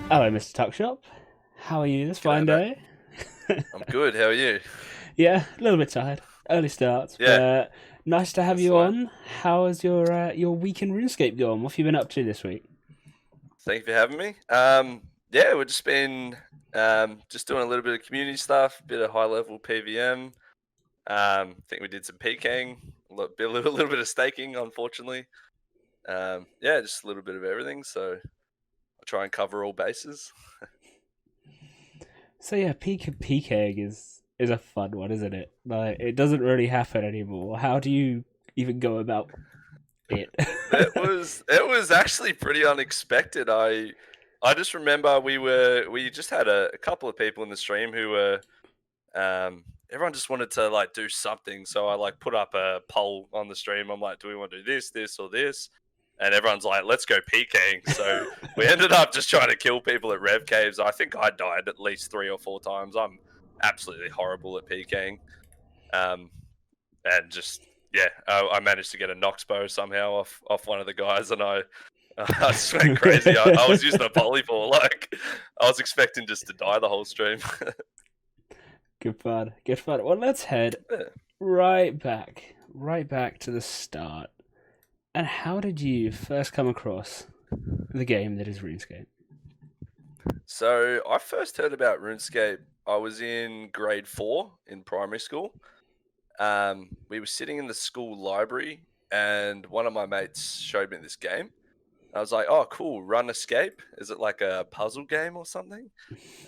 Hello, Mr. Tuckshop. How are you this fine G'day, mate. day? I'm good. How are you? Yeah, a little bit tired. Early starts, Yeah, but nice to have that's you the way. on. How has your week in RuneScape gone? What have you been up to this week? Thank you for having me. Yeah, we've just been just doing a little bit of community stuff, bit of high level PVM. I think we did some PKing, a little bit of staking, unfortunately. Yeah, just a little bit of everything. So I try and cover all bases. So yeah, PKing is a fun one, isn't it? Like it doesn't really happen anymore. How do you even go about it? It was actually pretty unexpected. I just remember we just had a couple of people in the stream who were everyone just wanted to like do something. So I like put up a poll on the stream. I'm like, do we want to do this, or this? And everyone's like, let's go PKing. So we ended up just trying to kill people at Rev Caves. I think I died at least 3 or 4 times. I'm absolutely horrible at PKing. Um, and just yeah, I managed to get a Nox bow somehow off one of the guys, and I I just went crazy. I was using a polyball. Like I was expecting just to die the whole stream. Good fun. Good fun. Well, let's head right back to the start. And how did you first come across the game that is RuneScape? So I first heard about RuneScape. I was in grade 4 in primary school. We were sitting in the school library, and one of my mates showed me this game. I was like, "Oh, cool! Run Escape. Is it like a puzzle game or something?"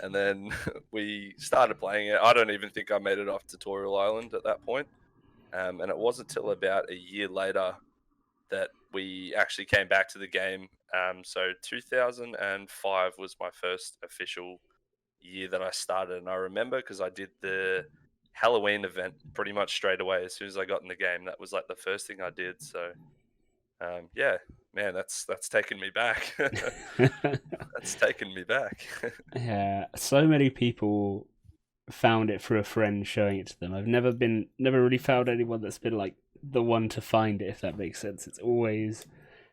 And then we started playing it. I don't even think I made it off Tutorial Island at that point. And it wasn't until about a year later that we actually came back to the game. So 2005 was my first official year that I started, and I remember because I did the Halloween event pretty much straight away as soon as I got in the game. That was like the first thing I did. So yeah, man, that's taken me back. That's taken me back. Yeah, so many people found it through a friend showing it to them. Never really found anyone that's been like the one to find it, if that makes sense. It's always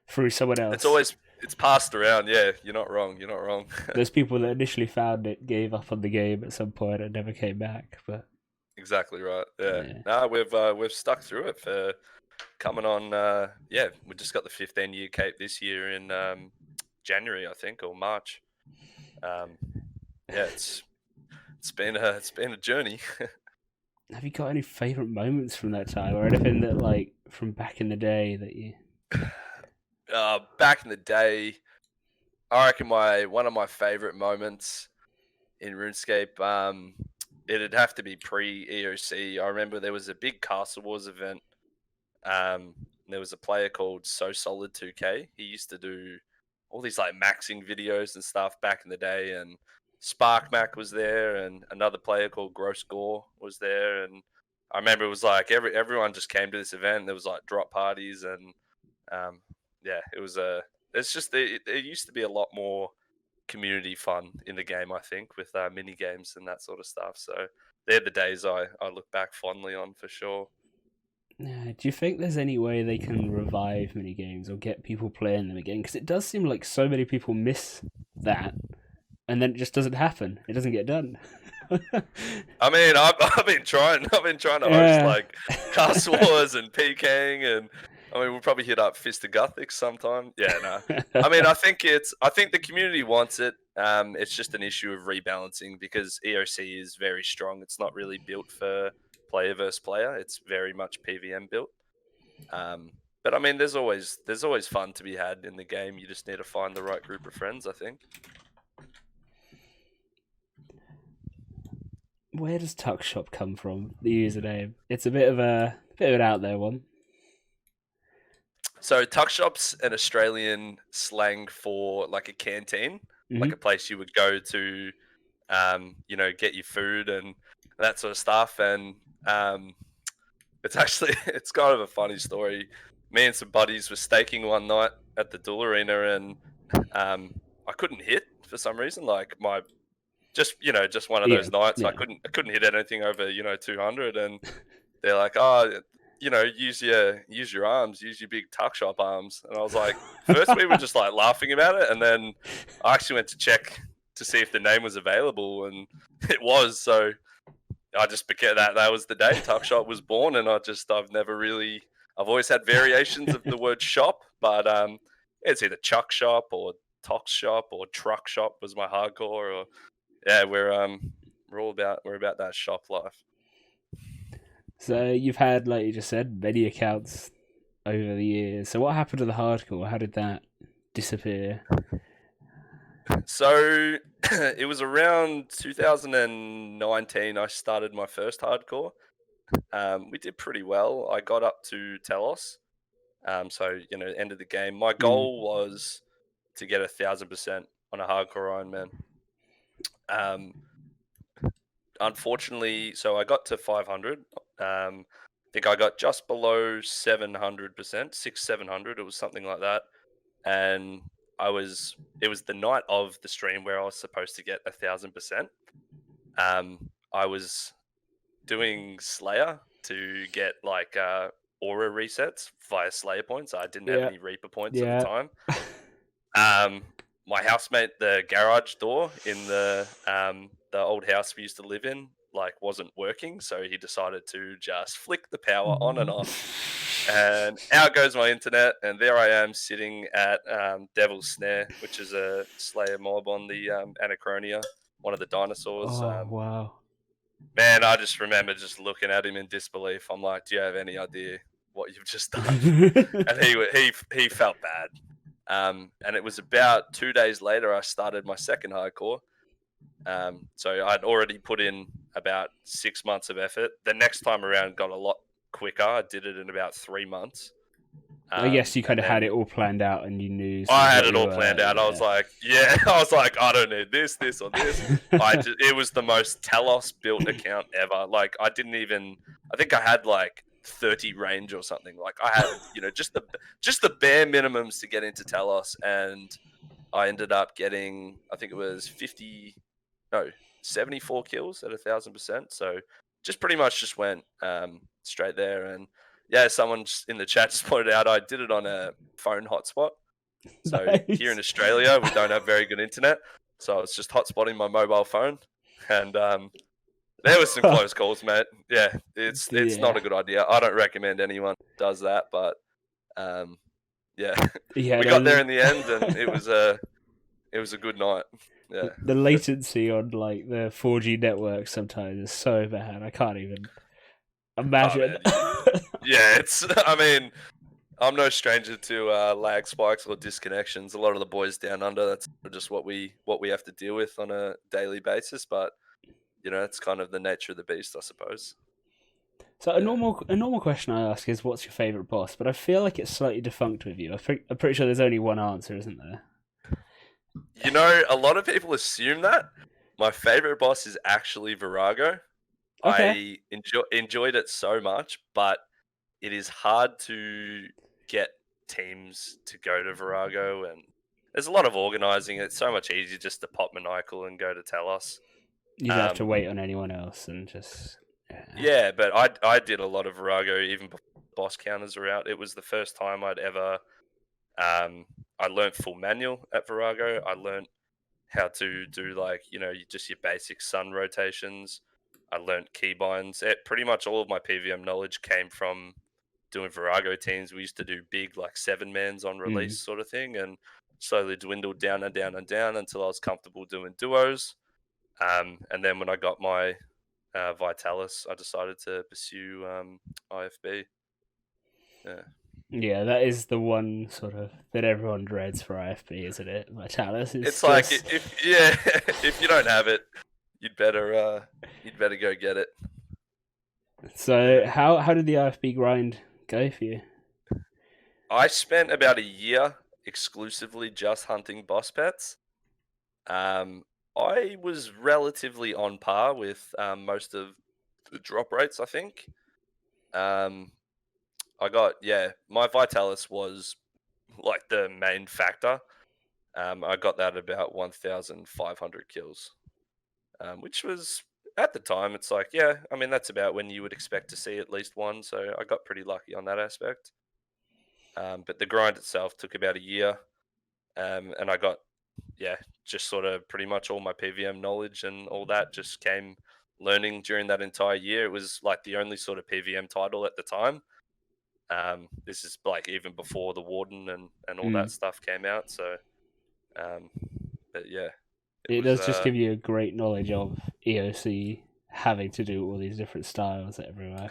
through someone It's else. always it's passed around. Yeah, you're not wrong. You're not wrong. Those people that initially found it gave up on the game at some point and never came back. But Exactly right. Yeah. yeah, No, we've stuck through it for coming on. Yeah, we just got the 15-year cape this year in January, I think, or March. Um, yeah, it's been a journey. have you got any favorite moments from that time, or anything that like from back in the day that you? Back in the day, I reckon my one of my favorite moments in RuneScape, it'd have to be pre EOC. I remember there was a big Castle Wars event. There was a player called So Solid 2K. He used to do all these like maxing videos and stuff back in the day, and Spark Mac was there, and another player called Gross Gore was there, and I remember it was like everyone just came to this event. There was like drop parties, and um, yeah, it was a. It's just there used to be a lot more community fun in the game, I think, with mini games and that sort of stuff. So they're the days I look back fondly on for sure. Do you think there's any way they can revive mini games or get people playing them again? Because it does seem like so many people miss that, and then it just doesn't happen. It doesn't get done. I mean, I've been trying. I've been trying to host Yeah. like Cast Wars and PKing, and I mean, we'll probably hit up Fist of Gothic sometime. Yeah, no. I mean, I think the community wants it. It's just an issue of rebalancing because EOC is very strong. It's not really built for player versus player. It's very much PVM built. Um, but I mean, there's always fun to be had in the game. You just need to find the right group of friends, I think. Where does Tuck Shop come from? The username. It's a bit of an out there one. So tuck shop's an Australian slang for like a canteen, like Hmm. a place you would go to, get your food and that sort of stuff. And um, it's actually it's kind of a funny story. Me and some buddies were staking one night at the Duel Arena, and I couldn't hit for some reason. Like my just one of Yeah, those nights. I yeah. couldn't hit anything over 200, and they're like, "Oh, use your arms, use your big tuck shop arms." And I was like, first we were just like laughing about it, and then I actually went to check to see if the name was available, and it was. So I just became that was the day Tuck Shop was born, and I've always had variations of the word shop, but it's either Chuck Shop or Tox Shop or Truck Shop was my hardcore, or yeah, we're about that shop life. So you've had, like you just said, many accounts over the years. So what happened to the hardcore? How did that disappear? So it was around 2019 I started my first hardcore. We did pretty well. I got up to Telos. So end of the game. My goal was to get 1,000% on a hardcore Ironman. Unfortunately, so I got to 500. I think I got just below 700%, 700. It was something like that. And it was the night of the stream where I was supposed to get 1,000%. I was doing Slayer to get like aura resets via Slayer points. I didn't have any Reaper points at the time. My housemate, the garage door in the old house we used to live in, like wasn't working, so he decided to just flick the power on and off, and out goes my internet, and there I am sitting at Devil's Snare, which is a Slayer mob on the Anachronia, one of the dinosaurs. Oh, wow. Man, I just remember just looking at him in disbelief. I'm like, do you have any idea what you've just done? And he felt bad. And it was about 2 days later I started my second hardcore. So I'd already put in about 6 months of effort. The next time around got a lot quicker. I did it in about 3 months. I guess you kind of had it all planned out, and you knew. I had it all planned out. I was like, I don't need this or this. It was the most Telos built account ever. Like I think I had like 30 range or something. Like I had, just the bare minimums to get into Telos, and I ended up getting, I think it was 74 kills at 1,000%. So just pretty much just went straight there. And yeah, someone in the chat just pointed out I did it on a phone hotspot. So Nice. Here in Australia, we don't have very good internet. So I was just hotspotting my mobile phone. And there was some close calls, mate. Yeah, it's not a good idea. I don't recommend anyone does that, but we got there in the end, and it was a good night. Yeah. The latency on like the 4G network sometimes is so bad. I can't even imagine. Yeah, I mean, I'm no stranger to lag spikes or disconnections. A lot of the boys down under, that's just what we have to deal with on a daily basis. But it's kind of the nature of the beast, I suppose. So a normal question I ask is, what's your favorite boss? But I feel like it's slightly defunct with you. I'm pretty sure there's only one answer, isn't there? A lot of people assume that. My favorite boss is actually Virago. Okay. I enjoyed it so much, but it is hard to get teams to go to Virago, and there's a lot of organizing. It's so much easier just to pop Maniacal and go to Telos. You don't have to wait on anyone else and just... Yeah, but I did a lot of Virago even before boss counters were out. It was the first time I'd ever... I learned full manual at Virago. I learned how to do just your basic sun rotations. I learned keybinds. Pretty much all of my PVM knowledge came from doing Virago teams. We used to do big 7-mans on release sort of thing, and slowly dwindled down and down and down until I was comfortable doing duos. And then when I got my Vitalis, I decided to pursue IFB. Yeah, that is the one sort of that everyone dreads for IFB, isn't it? Vitalis is. It's just... like if you don't have it, you'd better go get it. So how did the IFB grind go for you? I spent about a year exclusively just hunting boss pets. I was relatively on par with most of the drop rates, I think. My Vitalis was like the main factor. I got that about 1,500 kills, which was, at the time, it's like, yeah, I mean, that's about when you would expect to see at least one. So I got pretty lucky on that aspect. But the grind itself took about a year. And I got yeah, just sort of pretty much all my PVM knowledge and all that just came learning during that entire year. It was like the only sort of PVM title at the time. This is like even before the Warden and all that Mm. stuff came out. So, um, but yeah, it It was does just give you a great knowledge of EOC having to do all these different styles everywhere.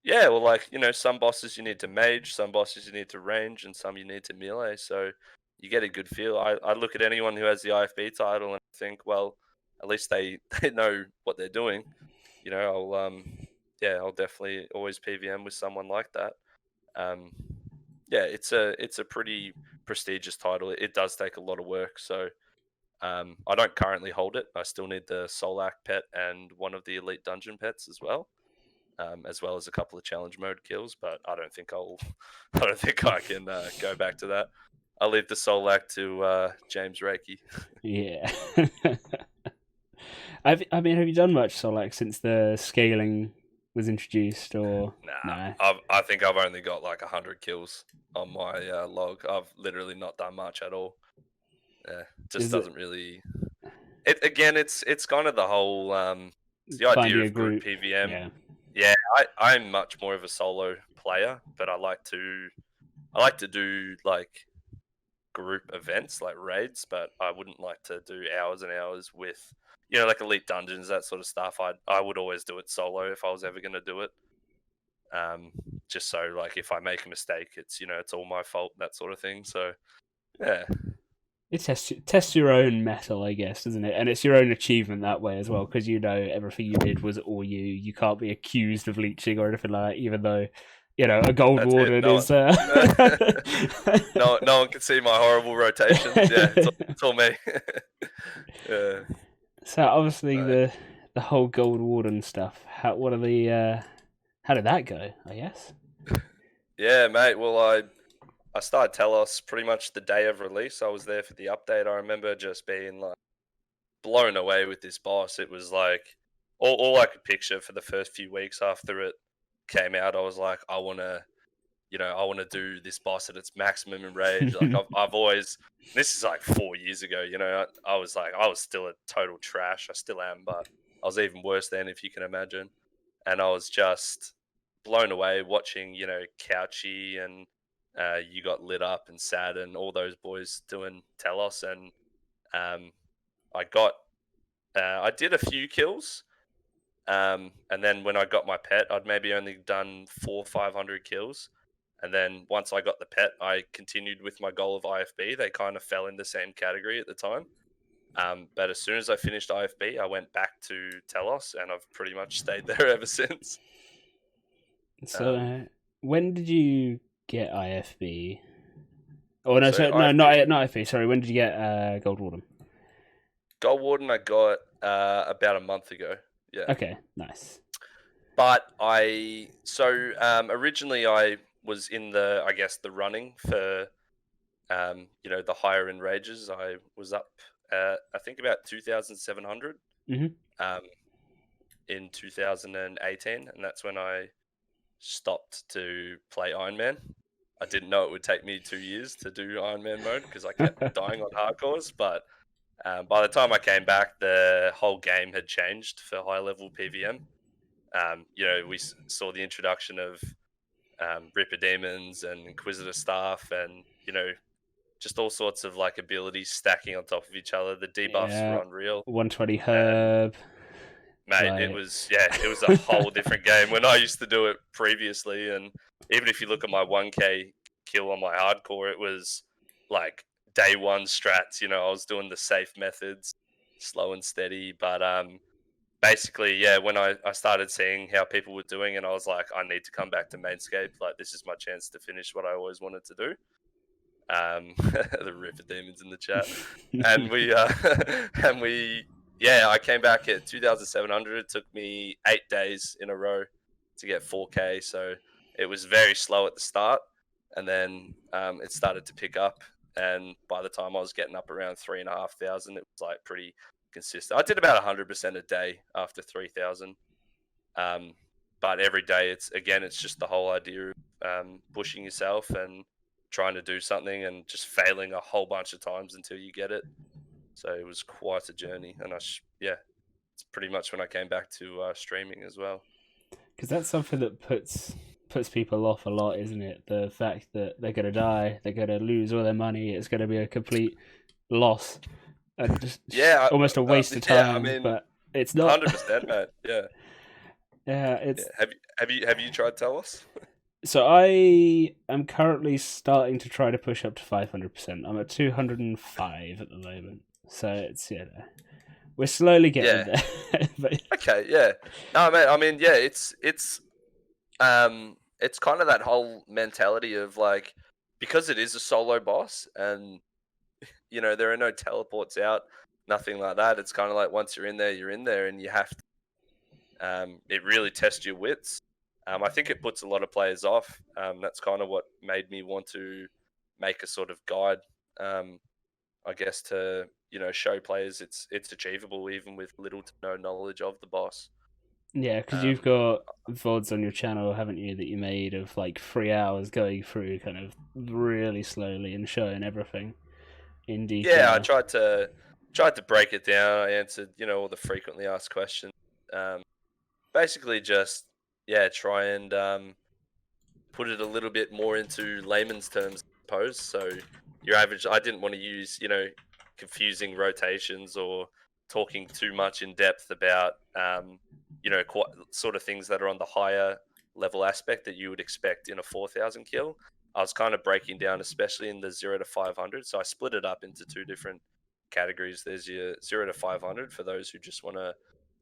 yeah. Well, like some bosses you need to mage, some bosses you need to range, and some you need to melee. So you get a good feel. I look at anyone who has the IFB title and think, well, at least they they know what they're doing. I'll definitely always PVM with someone like that. Um, yeah, it's a pretty prestigious title. It does take a lot of work. So I don't currently hold it. I still need the Solak pet and one of the elite dungeon pets as well as a couple of challenge mode kills. But I don't think I'll I don't think I can go back to that. I'll leave the Solak to James Reiki. Yeah. I mean, have you done much Solak since the scaling was introduced, or no? I think I've only got like 100 kills on my log. I've literally not done much at all. Yeah, just Is it doesn't really. It again, it's kind of the whole it's the idea finding a of group group? PVM. Yeah. Yeah, I'm much more of a solo player, but I like to do like group events like raids, but I wouldn't like to do hours and hours with like elite dungeons, that sort of stuff. I would always do it solo if I was ever going to do it. Um, just so like if I make a mistake, it's all my fault, that sort of thing. So yeah, It tests your own metal, I guess, doesn't it? And it's your own achievement that way as well, because everything you did was all you. You can't be accused of leeching or anything like that, even though a gold that's it. warden No is. one, no one can see my horrible rotations. Yeah, it's all me. Yeah. So obviously Right. the whole gold warden stuff. How did that go? I guess. Yeah, mate. Well, I started Telos pretty much the day of release. I was there for the update. I remember just being like blown away with this boss. It was like all I could picture for the first few weeks after it came out. I was like, I want to do this boss at its maximum in rage. Like I've always. This is like 4 years ago. I was like, I was still a total trash. I still am, but I was even worse then, if you can imagine. And I was just blown away watching, Couchy and you got lit up and sad and all those boys doing Telos, and um, I got I did a few kills, and then when I got my pet, I'd maybe only done 500 kills, and then once I got the pet, I continued with my goal of IFB. They kind of fell in the same category at the time. But as soon as I finished IFB, I went back to Telos, and I've pretty much stayed there ever since. So Um, when did you get IFB? Oh no, so so no, IFB, not IFB. Sorry, when did you get Gold Warden? Gold Warden, I got about a month ago. Yeah, Okay, nice. but originally I was in I guess the running for the higher end rages. I was up I think about 2,700 Mhm. um, in 2018, and that's when I stopped to play Iron Man. I didn't know it would take me 2 years to do Iron Man mode because I kept dying on hardcores, but by the time I came back, the whole game had changed for high level PVM. We saw the introduction of Ripper Demons and Inquisitor staff, and just all sorts of like abilities stacking on top of each other. The debuffs were Yeah, unreal, 120 and herb. mate, Like, it was a whole different game when I used to do it previously. And even if you look at my 1K kill on my hardcore, it was like day one strats. I was doing the safe methods, slow and steady. But basically, yeah, when I started seeing how people were doing, and I was like, I need to come back to Mainscape. Like, this is my chance to finish what I always wanted to do. The Ripper Demons in the chat, and we and we yeah, I came back at 2,700. It took me 8 days in a row to get 4K, so it was very slow at the start, and then it started to pick up. And by the time I was getting up around 3,500, it was like pretty consistent. I did about 100% a day after 3,000. But every day, it's just the whole idea of pushing yourself and trying to do something and just failing a whole bunch of times until you get it. So it was quite a journey, and it's pretty much when I came back to streaming as well. Because that's something that puts people off a lot, isn't it? The fact that they're gonna die, they're gonna lose all their money, it's gonna be a complete loss, and just almost a waste of time. I mean, but it's not. 100%, mate. Yeah. Yeah, it's. Yeah. Have you tried Telos? So I am currently starting to try to push up to 500%. I'm at 205 at the moment, so it's we're slowly getting there. But... Okay, yeah. No, mate. I mean, yeah, it's kind of that whole mentality of like, because it is a solo boss, and there are no teleports out, nothing like that. It's kind of like once you're in there, and you have to. It really tests your wits. I think it puts a lot of players off. That's kind of what made me want to make a sort of guide, I guess, to show players it's achievable even with little to no knowledge of the boss. Yeah, because you've got VODs on your channel, haven't you, that you made of like 3 hours going through kind of really slowly and showing everything in detail. Yeah, I tried to break it down. I answered all the frequently asked questions. Basically, just try and put it a little bit more into layman's terms, I suppose. So your average, I didn't want to use confusing rotations or talking too much in depth about sort of things that are on the higher level aspect that you would expect in a 4,000 kill. I was kind of breaking down, especially in the 0 to 500. So I split it up into two different categories. There's your 0 to 500 for those who just want to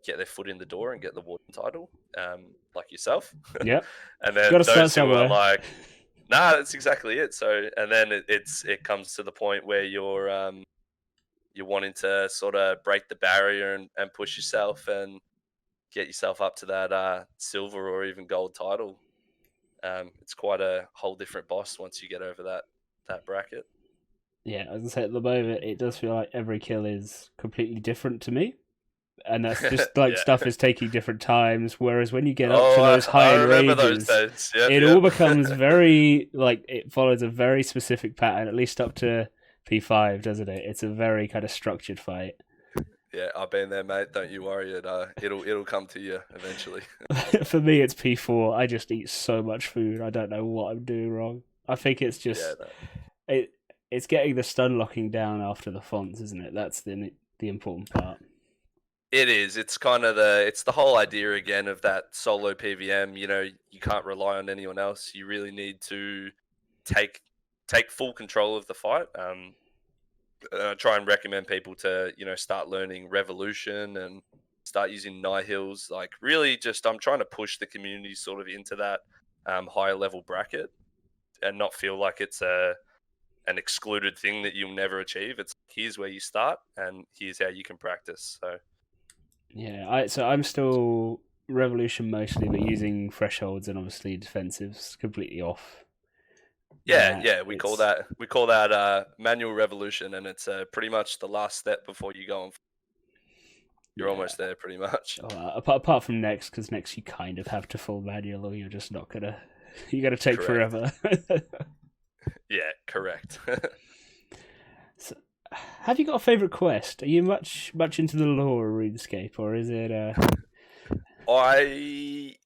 get their foot in the door and get the Warden title, like yourself. Yep. And then those who are like, nah, that's exactly it. So, and then it comes to the point where you're wanting to sort of break the barrier and push yourself and get yourself up to that silver or even gold title. It's quite a whole different boss once you get over that bracket. Yeah, as I say, at the moment, it does feel like every kill is completely different to me. And that's just like stuff is taking different times. Whereas when you get up to those higher ranges, it all becomes very it follows a very specific pattern. At least up to P5, doesn't it? It's a very kind of structured fight. Yeah, I've been there, mate. Don't you worry. It'll come to you eventually. For me, it's P4. I just eat so much food. I don't know what I'm doing wrong. I think it's just it's getting the stun locking down after the fonts, isn't it? That's the important part. It is. It's kind of the whole idea again of that solo PVM. You can't rely on anyone else. You really need to take full control of the fight. I try and recommend people to start learning Revolution and start using Nihils. Like really, just I'm trying to push the community sort of into that higher level bracket and not feel like it's an excluded thing that you'll never achieve. It's here's where you start and here's how you can practice. So. Yeah, I'm still Revolution mostly, but using thresholds and obviously defensives completely off. Yeah, we call that manual Revolution, and it's pretty much the last step before you go on. You're almost there, pretty much. Apart from next, because next you kind of have to full manual, or you're just not gonna. You got to take forever. Yeah, correct. So, have you got a favorite quest? Are you much into the lore of RuneScape, or is it? I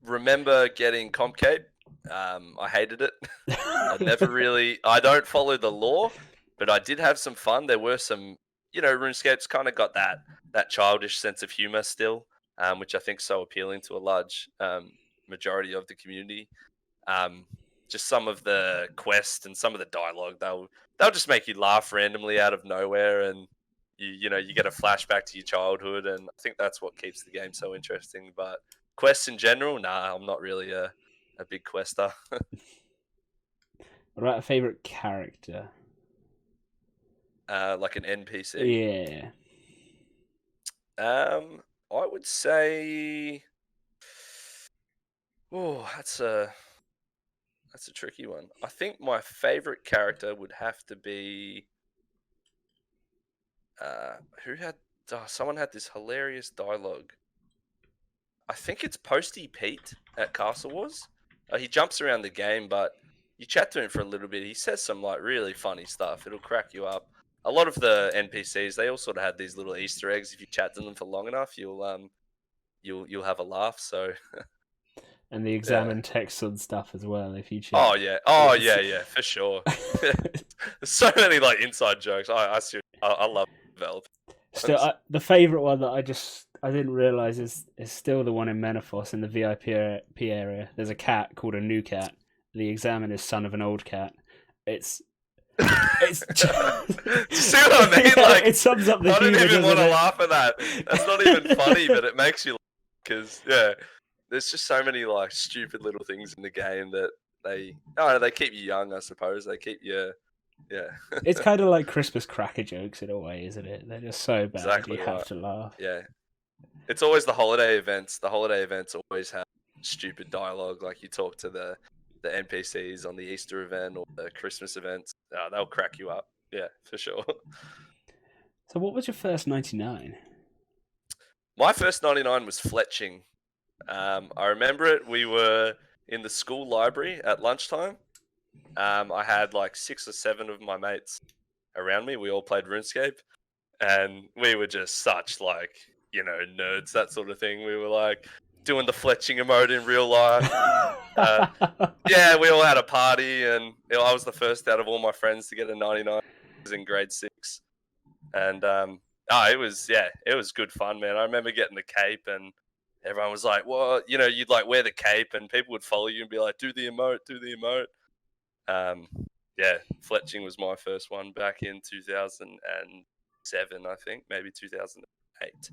remember getting Compcape. I hated it. I don't follow the lore, but I did have some fun. There were some, RuneScape's kind of got that childish sense of humor still, which I think is so appealing to a large majority of the community. Just some of the quests and some of the dialogue, they'll just make you laugh randomly out of nowhere, and you get a flashback to your childhood, and I think that's what keeps the game so interesting. But quests in general, nah, I'm not really a big quester. Right, a favorite character? Like an NPC? Yeah. I would say, that's a tricky one. I think my favorite character would have to be someone had this hilarious dialogue. I think it's Posty Pete at Castle Wars. He jumps around the game, but you chat to him for a little bit, he says some like really funny stuff. It'll crack you up. A lot of the NPCs, they all sort of had these little Easter eggs. If you chat to them for long enough, you'll have a laugh. So And the examine text and stuff as well. If you check. Oh yeah, for sure. There's so many like inside jokes. I love developing. Still, the favorite one that I didn't realize is still the one in Menethos in the VIP area. There's a cat called a new cat. The examine is son of an old cat. It's see what I mean? Like, it sums up the humor. I don't even want to it? laugh at that. That's not even funny, but it makes you laugh because there's just so many like stupid little things in the game that they keep you young, I suppose. They keep you. Yeah. It's kind of like Christmas cracker jokes in a way, isn't it? They're just so bad exactly you have to laugh. Yeah. It's always the holiday events. The holiday events always have stupid dialogue. Like you talk to the NPCs on the Easter event or the Christmas events. They'll crack you up. Yeah, for sure. So what was your first 99? My first 99 was fletching. I remember it. We were in the school library at lunchtime. I had like 6 or 7 of my mates around me. We all played RuneScape, and we were just such like, nerds, that sort of thing. We were like doing the fletching emote in real life. Yeah, we all had a party, and I was the first out of all my friends to get a 99. I was in grade 6, and it was good fun, man. I remember getting the cape, and everyone was like, "Well, you'd like wear the cape, and people would follow you and be like, do the emote, do the emote." Fletching was my first one back in 2007, I think, maybe 2008.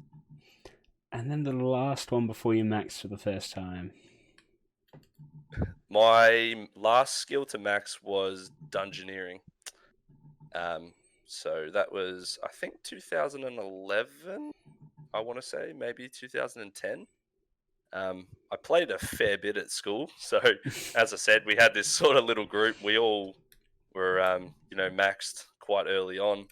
And then the last one before you maxed for the first time. My last skill to max was dungeoneering. So that was, I think, 2011, I want to say, maybe 2010. I played a fair bit at school. So, as I said, we had this sort of little group. We all were, maxed quite early on.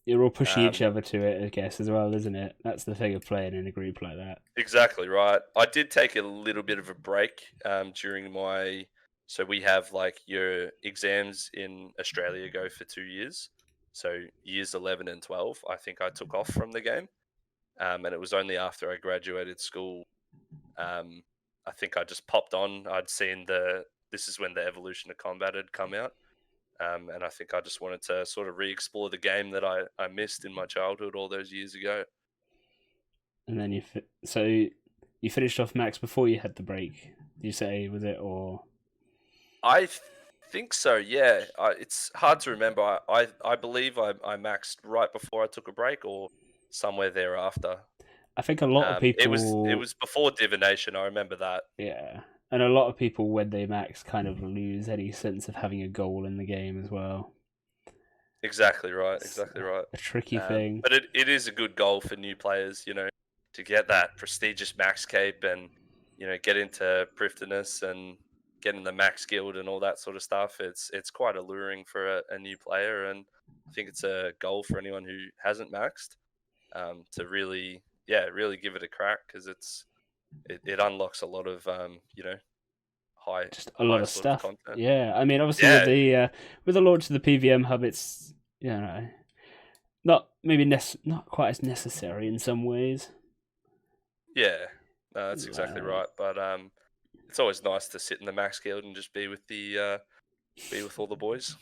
You're all pushing each other to it, I guess, as well, isn't it? That's the thing of playing in a group like that. Exactly right. I did take a little bit of a break during so we have like your exams in Australia go for 2 years. So years 11 and 12, I think I took off from the game. And it was only after I graduated school, I think I just popped on. I'd seen this is when the Evolution of Combat had come out. And I think I just wanted to sort of re-explore the game that I missed in my childhood all those years ago. And then you finished off max before you had the break. Did you say, was it, or? I think so, yeah. It's hard to remember. I believe I maxed right before I took a break or somewhere thereafter. I think a lot of people... It was before divination, I remember that. Yeah. And a lot of people, when they max, kind of lose any sense of having a goal in the game as well. Exactly right. A tricky thing. But it is a good goal for new players, to get that prestigious max cape and, get into Prifdinus and get in the max guild and all that sort of stuff. It's quite alluring for a new player, and I think it's a goal for anyone who hasn't maxed to really give it a crack, because it unlocks a lot of a lot of stuff. Content. Yeah, I mean, obviously with the launch of the PVM hub, it's not quite as necessary in some ways. Yeah, no, that's exactly right. But it's always nice to sit in the max guild and just be with all the boys.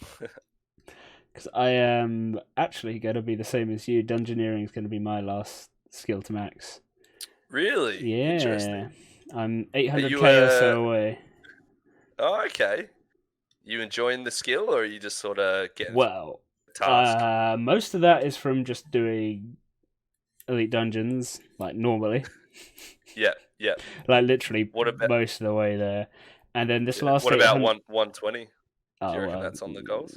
Because I am actually going to be the same as you. Dungeoneering is going to be my last skill to max. Really? Yeah. Interesting. I'm 800k or so away. Oh, okay. You enjoying the skill, or are you just sort of getting task? Most of that is from just doing elite dungeons, like normally. Yeah. Like literally most of the way there. And then this last... What about 120? Do you reckon that's on the goals?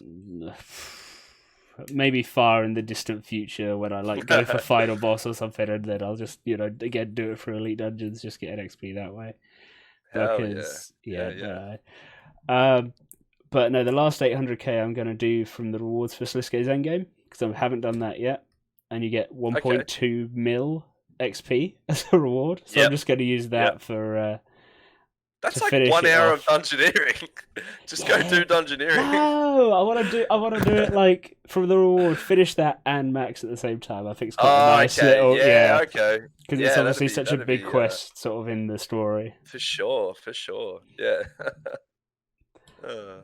Maybe far in the distant future when I go for final boss or something, and then I'll just again do it for elite dungeons, just get an XP that way. Because but no, the last 800k I'm going to do from the rewards for Sliske's endgame, because I haven't done that yet, and you get 1.2 mil XP as a reward. So I'm just going to use that for That's to like finish 1 it hour of off. dungeoneering. Just go Yeah. do dungeoneering. No, I want to do it like from the reward, finish that and max at the same time. I think it's quite a Oh, nice okay. little Yeah, yeah, okay. because it's Yeah, obviously such a that'd big be quest sort of in the story. for sure, for sure. Yeah. Uh,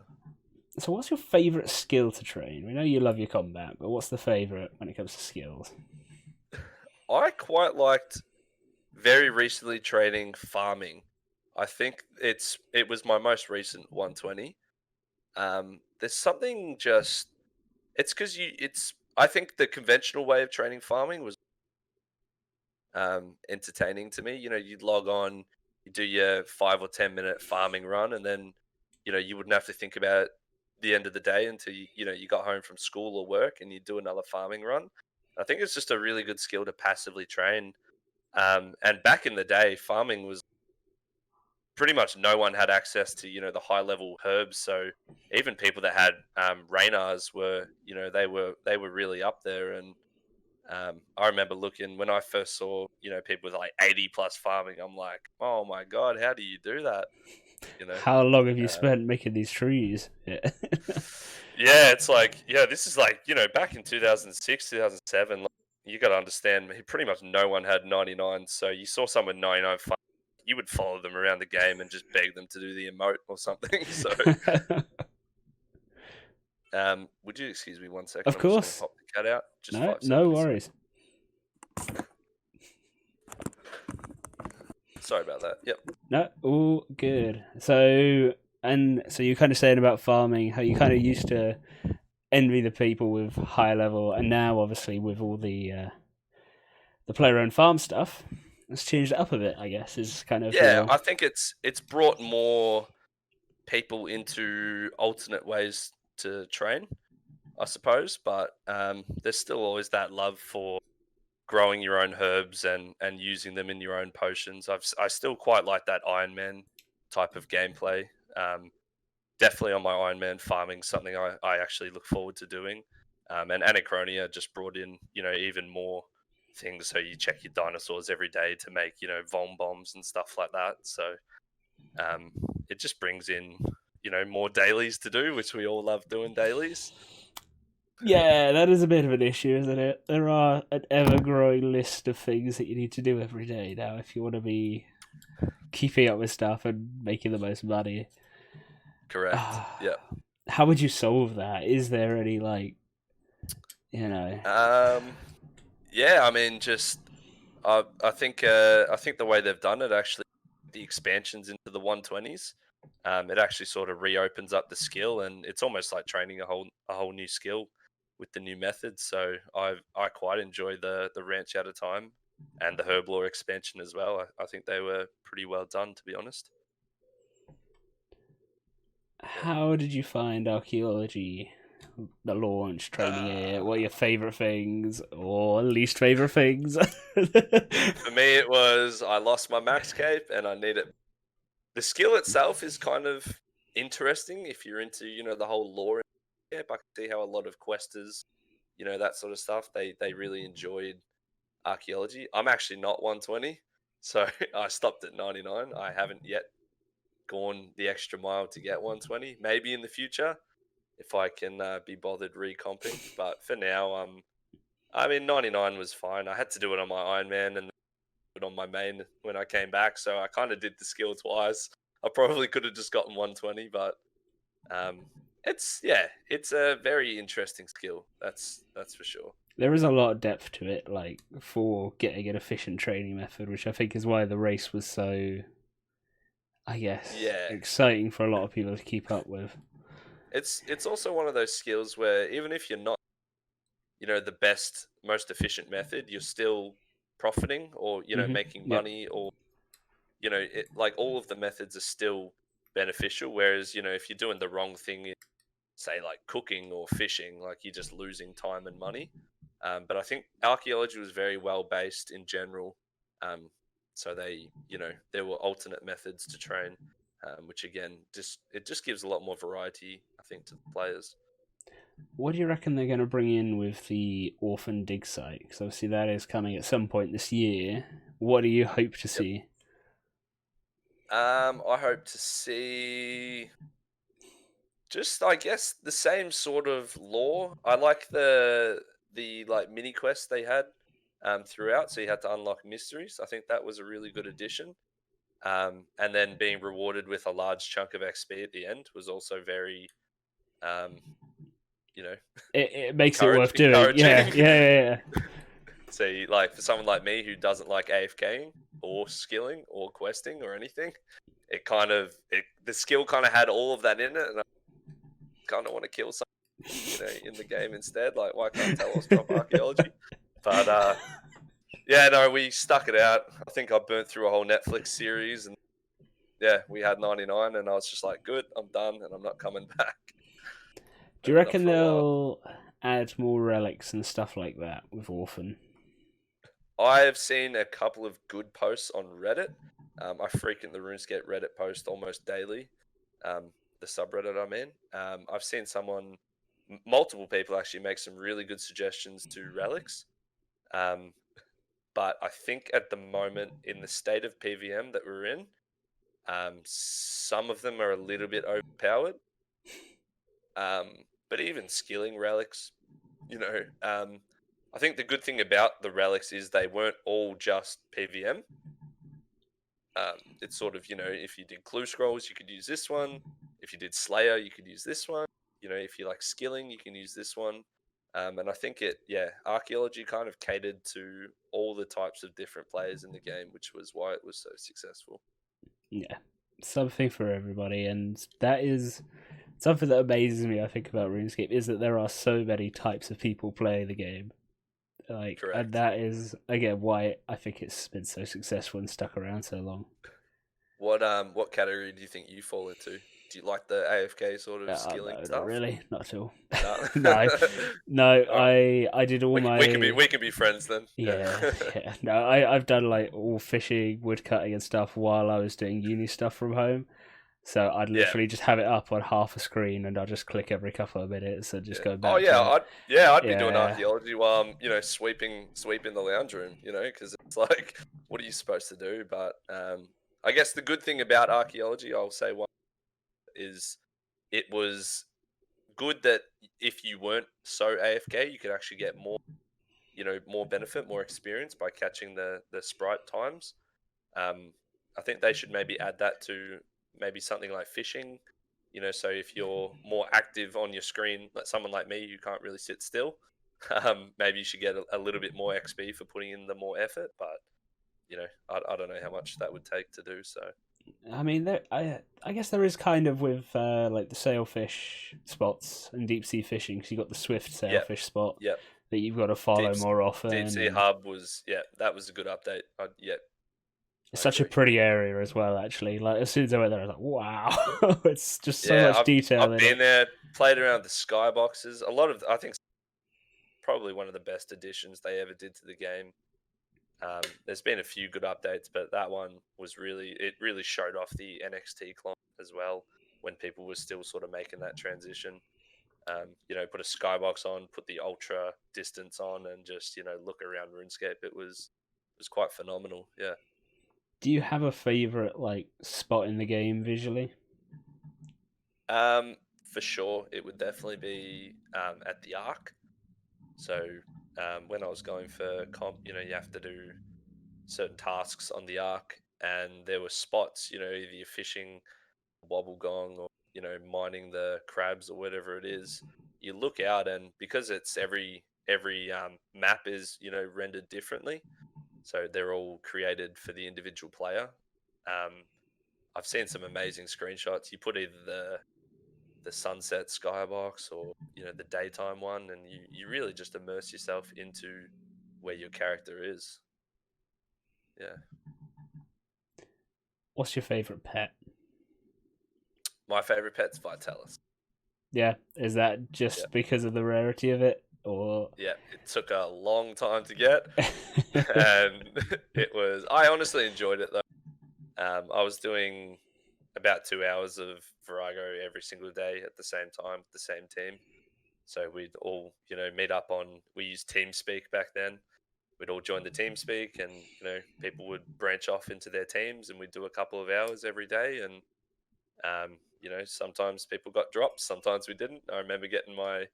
So, what's your favorite skill to train? We know you love your combat, but what's the favorite when it comes to skills? I quite liked very recently training farming. I think it was my most recent 120. There's something just it's because you it's I think the conventional way of training farming was entertaining to me. You'd log on, you do your 5 or 10 minute farming run, and then you wouldn't have to think about the end of the day until you got home from school or work, and you do another farming run. I think it's just a really good skill to passively train. And back in the day, farming was pretty much no one had access to the high level herbs. So even people that had Raynars were they were really up there. And I remember looking when I first saw people with like 80 plus farming. I'm like, oh my god, how do you do that? You know, How long have you um, spent making these trees? Yeah. yeah, it's like this is like back in 2006, 2007. Like, you got to understand, pretty much no one had 99. So you saw someone 99 farming, you would follow them around the game and just beg them to do the emote or something. So, would you excuse me 1 second? Of I'm just going to course. pop the cat out. Just No, 5 no seconds. worries. Sorry about that. Yep. No, all good. So, you're kind of saying about farming, how you kind of used to envy the people with high level, and now obviously with all the player owned farm stuff, it's changed it up a bit. I guess is kind of Yeah, your I think it's brought more people into alternate ways to train, I suppose. But there's still always that love for growing your own herbs and using them in your own potions. I still quite like that Iron Man type of gameplay. Definitely on my Iron Man farming, something I actually look forward to doing. And Anachronia just brought in even more things. So you check your dinosaurs every day to make Vom bombs and stuff like that. So um, it just brings in more dailies to do, which we all love doing dailies. yeah. That is a bit of an issue, isn't it? There are an ever growing list of things that you need to do every day now if you want to be keeping up with stuff and making the most money. Correct. Yeah. How would you solve that? Is there any you know? Yeah. I mean, just I think the way they've done it actually, the expansions into the 120s, it actually sort of reopens up the skill, and it's almost like training a whole new skill with the new methods. So I quite enjoy the ranch at a time and the herblore expansion as well. I think they were pretty well done, to be honest. How did you find archaeology? The launch, training it. What are your Uh, favorite things or least favorite things? for me, it was I lost my max cape and I need it. The skill itself is kind of interesting if you're into the whole lore. Yeah, I can see how a lot of questers, that sort of stuff, they really enjoyed archaeology. I'm actually not 120, so I stopped at 99. I haven't yet gone the extra mile to get 120. Maybe in the future if I can be bothered recomping, but for now, I mean 99 was fine. I had to do it on my Iron Man and it on my main when I came back, so I kind of did the skill twice. I probably could have just gotten 120, but um, it's a very interesting skill. That's for sure. There is a lot of depth to it, like for getting an efficient training method, which I think is why the race was so, I guess, Yeah, exciting for a lot of people to keep up with. it's also one of those skills where even if you're not the best most efficient method, you're still profiting or making Yep. money or like all of the methods are still beneficial. Whereas if you're doing the wrong thing, say like cooking or fishing, like you're just losing time and money. But I think archaeology was very well based in general. So there were alternate methods to train, which again, it just gives a lot more variety, I think, to the players. What do you reckon they're going to bring in with the Orphan Digsite? Because obviously that is coming at some point this year. What do you hope to Yep. see? I hope to see just, I guess, the same sort of lore. I like the like mini quests they had throughout, so you had to unlock mysteries. I think that was a really good addition. And then being rewarded with a large chunk of XP at the end was also very, um, you know, It makes it worth doing. Yeah, encouraging. yeah. See, like for someone like me who doesn't like AFKing or skilling or questing or anything, the skill kind of had all of that in it, and I kind of want to kill someone, in the game instead. Like, why can't Telos drop archaeology? But yeah, no, we stuck it out. I think I burnt through a whole Netflix series, and yeah, we had 99, and I was just like, good, I'm done, and I'm not coming back. Do you Maybe not reckon for a while. they'll add more relics and stuff like that with Orphan? I have seen a couple of good posts on Reddit. I frequent the RuneScape Reddit post almost daily, the subreddit I'm in. I've seen multiple people actually make some really good suggestions to relics. Um, but I think at the moment, in the state of PVM that we're in, some of them are a little bit overpowered. But even skilling relics, I think the good thing about the relics is they weren't all just PVM. It's sort of, if you did clue scrolls, you could use this one. If you did Slayer, you could use this one. If you like skilling, you can use this one. And I think archaeology kind of catered to all the types of different players in the game, which was why it was so successful. Yeah, something for everybody, and that is something that amazes me. I think about RuneScape is that there are so many types of people playing the game. And Correct. that is again why I think it's been so successful and stuck around so long. What category do you think you fall into? Do you like the AFK sort of skilling No, not stuff? really, not at all. No. No, no. All right. I did all We can be my we can be friends then. Yeah. yeah, yeah. No, I've done like all fishing, wood cutting, and stuff while I was doing uni stuff from home. So I'd Yeah. literally just have it up on half a screen, and I'll just click every couple of minutes and just Yeah. go Oh back yeah, to it. I'd be doing Yeah, archaeology while I'm, sweeping the lounge room, because it's like, what are you supposed to do? But I guess the good thing about archaeology, I'll say one, is it was good that if you weren't so AFK, you could actually get more benefit, more experience by catching the sprite times. Um, I think they should maybe add that to maybe something like fishing. So if you're more active on your screen, like someone like me, you can't really sit still. Maybe you should get a little bit more XP for putting in the more effort. But I don't know how much that would take to do so. I mean, I guess there is kind of with like the sailfish spots and deep sea fishing because you got the swift Yep, sailfish spot yep. that you've got to follow Deep more Deep often, Sea and Hub that was a good update. Yeah, it's I such a agree. pretty area as well. Actually, like as soon as I went there, I was like, wow, it's just so Yeah, much detail I've in been it. there, played around the skyboxes. I think probably one of the best additions they ever did to the game. There's been a few good updates, but that one it really showed off the NXT clone as well when people were still sort of making that transition. Put a skybox on, put the ultra distance on, and just look around RuneScape. It was quite phenomenal. Yeah. Do you have a favorite like spot in the game visually? For sure, it would definitely be at the Arc. So when I was going for comp, you have to do certain tasks on the Arc, and there were spots, either you're fishing wobble gong or mining the crabs or whatever it is. You look out, and because it's every map is rendered differently, so they're all created for the individual player. Um, I've seen some amazing screenshots. You put either the sunset skybox or the daytime one, and you really just immerse yourself into where your character is. Yeah. What's your favorite pet? My favorite pet's Vitalis. Yeah, is that Yeah. just because of the rarity of it, or? Yeah, it took a long time to get, and I honestly enjoyed it though. I was doing about 2 hours of Virago every single day at the same time, the same team. So we'd all, meet up we used TeamSpeak back then. we'd all join the team speak, and people would branch off into their teams, and we'd do a couple of hours every day. And sometimes people got drops, sometimes we didn't. I remember getting my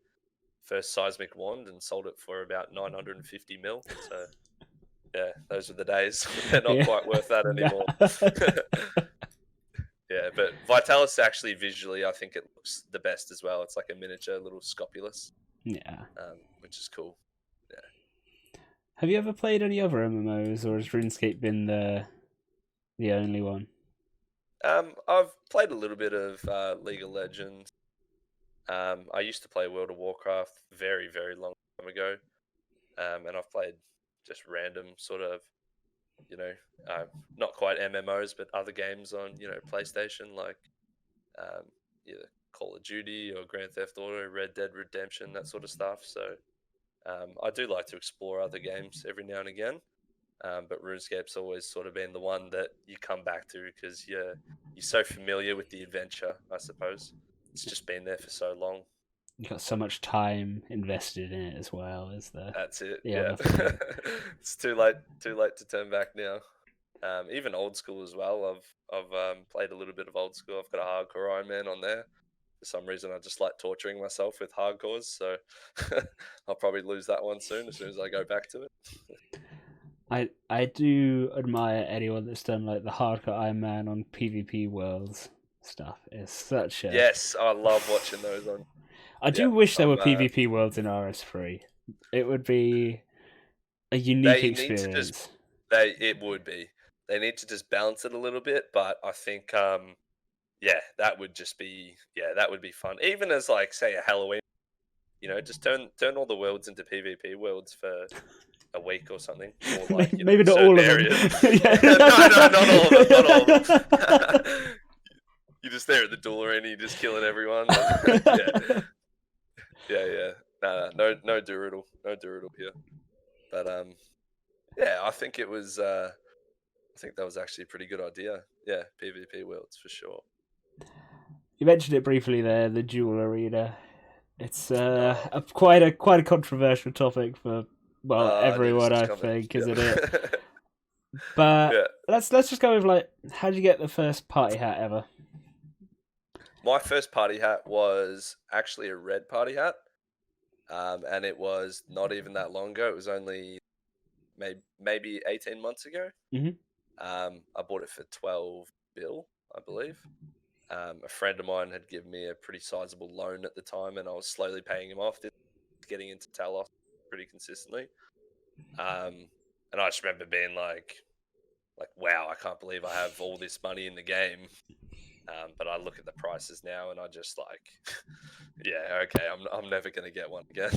first seismic wand and sold it for about 950 mil. So yeah, those were the days. They're not Yeah. quite worth that anymore. Yeah, but Vitalis actually visually, I think it looks the best as well. It's like a miniature little Scopulus, Yeah. which is cool. Have you ever played any other MMOs, or has RuneScape been the only one? I've played a little bit of League of Legends. I used to play World of Warcraft very, very long time ago, and I've played just random sort of, not quite MMOs, but other games on PlayStation, like either Call of Duty or Grand Theft Auto, Red Dead Redemption, that sort of stuff. So I do like to explore other games every now and again. But RuneScape's always sort of been the one that you come back to because you're so familiar with the adventure, I suppose. It's just been there for so long. You got so much time invested in it as well as That's it. the Yeah, other thing. it's too late. Too late to turn back now. Even old school as well. I've played a little bit of old school. I've got a hardcore Iron Man on there. For some reason, I just like torturing myself with hardcores, so I'll probably lose that one soon as I go back to it. I do admire anyone that's done like the hardcore Iron Man on PvP Worlds stuff. It's such a Yes, I love watching those on. I do wish there were PvP Worlds in RS3. It would be a unique experience. It would be. They need to just balance it a little bit, but I think that would just be that would be fun. Even as like say a Halloween, just turn all the worlds into PvP worlds for a week or something, or like maybe not all of them. No, not all of them. Not all of them. You're just there at the duel arena, you're just killing everyone. Yeah. No Doolittle here. But I think it was. I think that was actually a pretty good idea. Yeah, PvP worlds for sure. You mentioned it briefly there, the duel arena. It's quite a controversial topic for everyone, I think, isn't it? But let's just go with like, how did you get the first party hat ever? My first party hat was actually a red party hat, and it was not even that long ago. It was only maybe 18 months ago. Mm-hmm. I bought it for 12 bill, I believe. A friend of mine had given me a pretty sizable loan at the time, and I was slowly paying him off, getting into Telos pretty consistently. And I just remember being like, wow, I can't believe I have all this money in the game. But I look at the prices now, and I just like, yeah, okay, I'm never gonna get one again.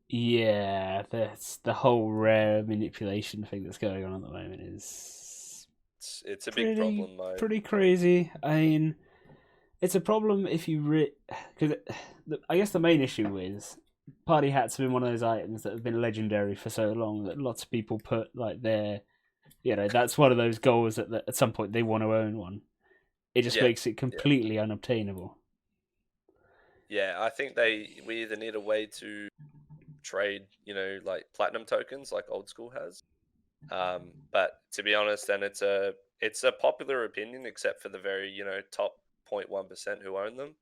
Yeah, that's the whole rare manipulation thing that's going on at the moment is it's a big problem, mate. Pretty crazy. I mean, it's a problem if you because I guess the main issue is party hats have been one of those items that have been legendary for so long that lots of people put like their, that's one of those goals that at some point they want to own one. It just makes it completely unobtainable. Yeah, I think we either need a way to trade, like platinum tokens like old school has. But to be honest, and it's a popular opinion, except for the very, top 0.1% who own them.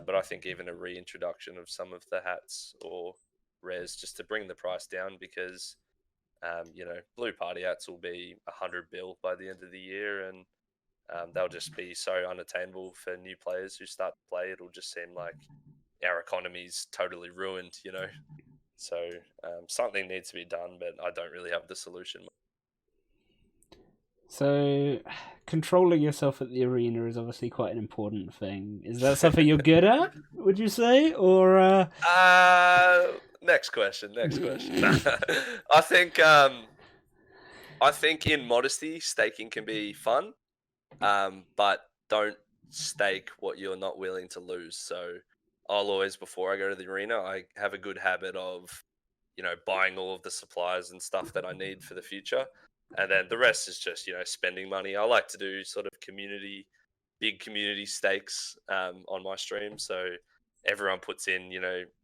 But I think even a reintroduction of some of the hats or rares just to bring the price down, because blue party hats will be 100 bill by the end of the year, and they'll just be so unattainable for new players who start to play. It'll just seem like our economy's totally ruined, So something needs to be done, but I don't really have the solution. So controlling yourself at the arena is obviously quite an important thing. Is that something you're good at, would you say? Or next question. I think in modesty, staking can be fun, but don't stake what you're not willing to lose. So I'll always, before I go to the arena, I have a good habit of, buying all of the supplies and stuff that I need for the future. And then the rest is just, spending money. I like to do sort of big community stakes on my stream. So everyone puts in,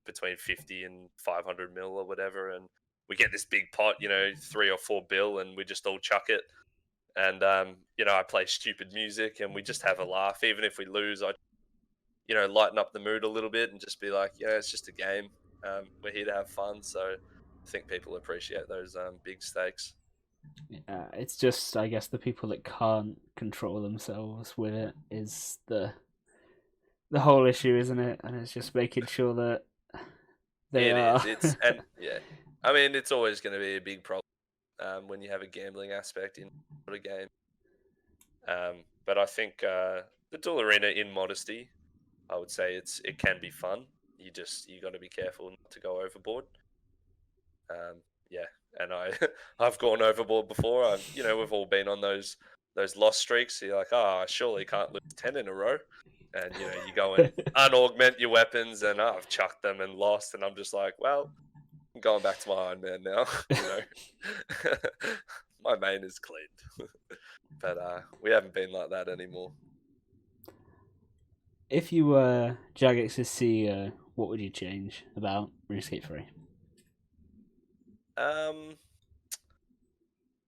between 50 and 500 mil or whatever. And we get this big pot, 3 or 4 bill, and we just all chuck it. And I play stupid music, and we just have a laugh. Even if we lose, I lighten up the mood a little bit and just be like, it's just a game. We're here to have fun. So I think people appreciate those big stakes. It's just, I guess, the people that can't control themselves with it is the whole issue, isn't it? And it's just making sure that they are. I mean, it's always going to be a big problem when you have a gambling aspect in a game. But I think the duel arena, in modesty, I would say it can be fun. You got to be careful not to go overboard. And I've gone overboard before. We've all been on those loss streaks. You're like, I surely can't lose 10 in a row. And you go and unaugment your weapons, and I've chucked them and lost, and I'm just like, well, I'm going back to my Iron Man now. My main is cleaned. But we haven't been like that anymore. If you were Jagexs CEO, what would you change about RuneScape 3?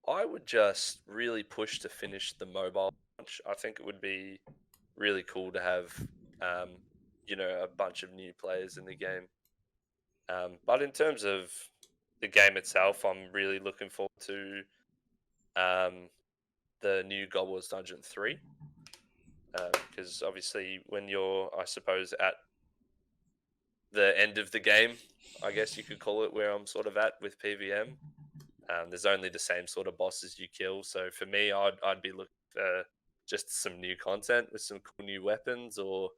I would just really push to finish the mobile launch. I think it would be really cool to have, a bunch of new players in the game. But in terms of the game itself, I'm really looking forward to the new God Wars Dungeon 3. Because obviously when you're, I suppose, at the end of the game, I guess you could call it, where I'm sort of at with PVM, there's only the same sort of bosses you kill. So for me, I'd be looking for just some new content with some cool new weapons, or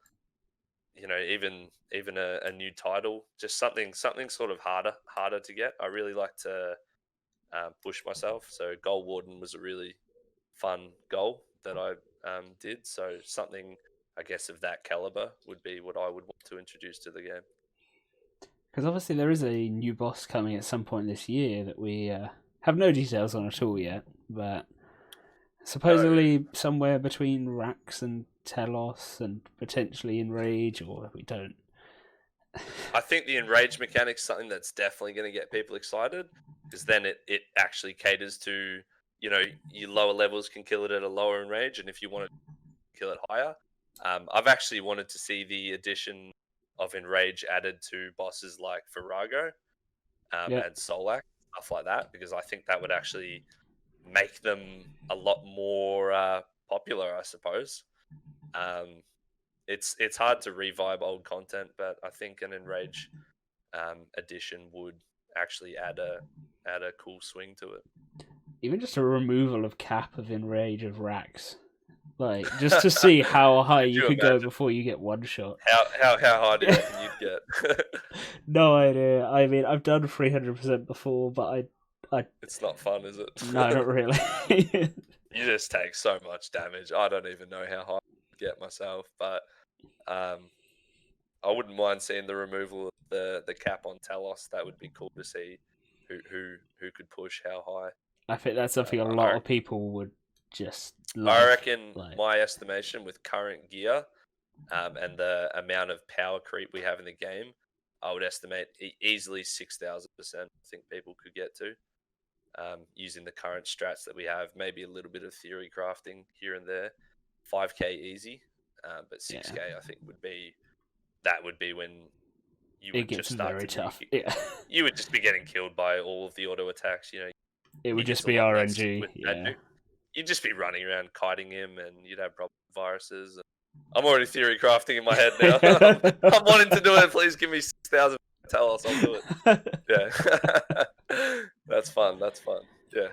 even a new title, just something sort of harder to get. I really like to push myself. So Gold Warden was a really fun goal that I did. So something, I guess, of that caliber would be what I would want to introduce to the game. Because obviously there is a new boss coming at some point this year that we have no details on at all yet, but supposedly somewhere between Rax and Telos, and potentially Enrage, or we don't. I think the Enrage mechanic's something that's definitely going to get people excited, because then it actually caters to, your lower levels can kill it at a lower Enrage, and if you want to kill it higher. I've actually wanted to see the addition of Enrage added to bosses like Virago and Solak, stuff like that, because I think that would actually make them a lot more popular, I suppose. It's hard to revive old content, but I think an Enrage addition would actually add a cool swing to it. Even just a removal of cap of Enrage of Rax. Like, just to see how high you could go before you get one shot. How high do you reckon you'd get? No idea. I mean, I've done 300% before, but I. It's not fun, is it? No, not really. You just take so much damage. I don't even know how high I'd get myself, but I wouldn't mind seeing the removal of the cap on Telos. That would be cool to see who could push how high. I think that's something a lot of people would just love. I reckon, my estimation, with current gear and the amount of power creep we have in the game, I would estimate easily 6,000%. I think people could get to using the current strats that we have. Maybe a little bit of theory crafting here and there. 5k easy, but 6k I think would be when you would just start very to tough. You would just be getting killed by all of the auto attacks. It would just be RNG. You'd just be running around kiting him, and you'd have problems with viruses. I'm already theory crafting in my head now. I'm wanting to do it. Please give me 6,000. Tell us, I'll do it. Yeah, that's fun. Yeah.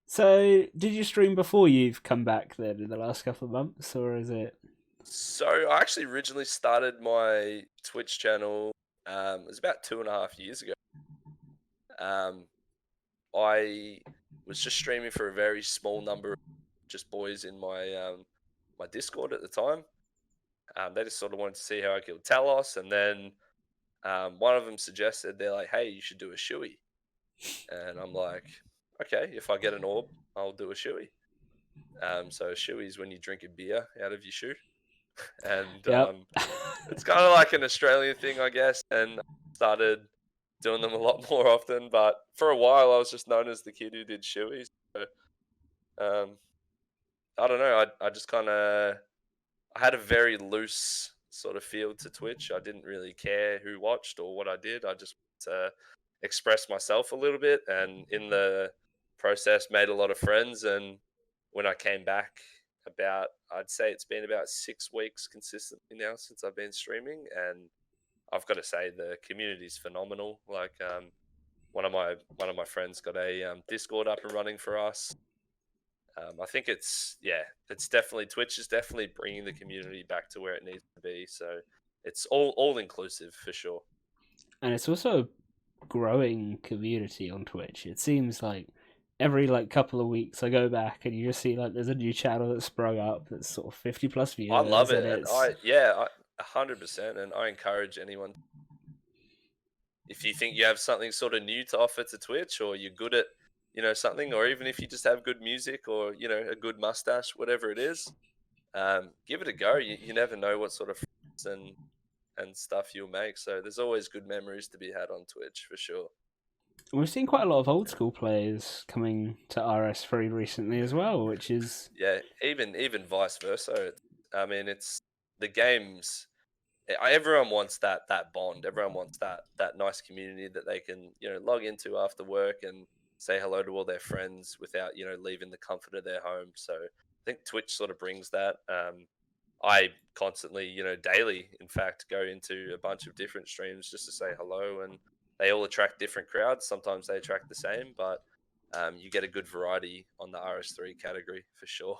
So, did you stream before you've come back then in the last couple of months, or is it? So, I actually originally started my Twitch channel. It was about 2.5 years ago. I was just streaming for a very small number of just boys in my my Discord at the time. They just sort of wanted to see how I killed Telos, and then one of them suggested, they're like, "Hey, you should do a shoey," and I'm like, "Okay, if I get an orb, I'll do a shoey." So a shoey is when you drink a beer out of your shoe, and it's kind of like an Australian thing, I guess. And started doing them a lot more often. But for a while, I was just known as the kid who did shoeies. So, I don't know. I just kind of I had a very loose sort of feel to Twitch. I didn't really care who watched or what I did. I just wanted to express myself a little bit, and in the process, made a lot of friends. And when I came back, I'd say it's been about 6 weeks consistently now since I've been streaming, and I've got to say the community's phenomenal. Like, one of my friends got a Discord up and running for us. I think it's definitely Twitch is definitely bringing the community back to where it needs to be. So it's all inclusive for sure. And it's also a growing community on Twitch. It seems like every couple of weeks I go back and you just see there's a new channel that's sprung up that's sort of 50 plus viewers. I love it, and I 100%, and I encourage anyone. If you think you have something sort of new to offer to Twitch, or you're good at something, or even if you just have good music or a good mustache, whatever it is, give it a go. You never know what sort of friends and stuff you'll make. So there's always good memories to be had on Twitch for sure. We've seen quite a lot of old school players coming to RS3 recently as well, which is even vice versa. I mean, it's the games. Everyone wants that bond. Everyone wants that nice community that they can log into after work and say hello to all their friends without leaving the comfort of their home. So I think Twitch sort of brings that. I constantly, daily, in fact, go into a bunch of different streams just to say hello, and they all attract different crowds. Sometimes they attract the same, but you get a good variety on the RS3 category for sure.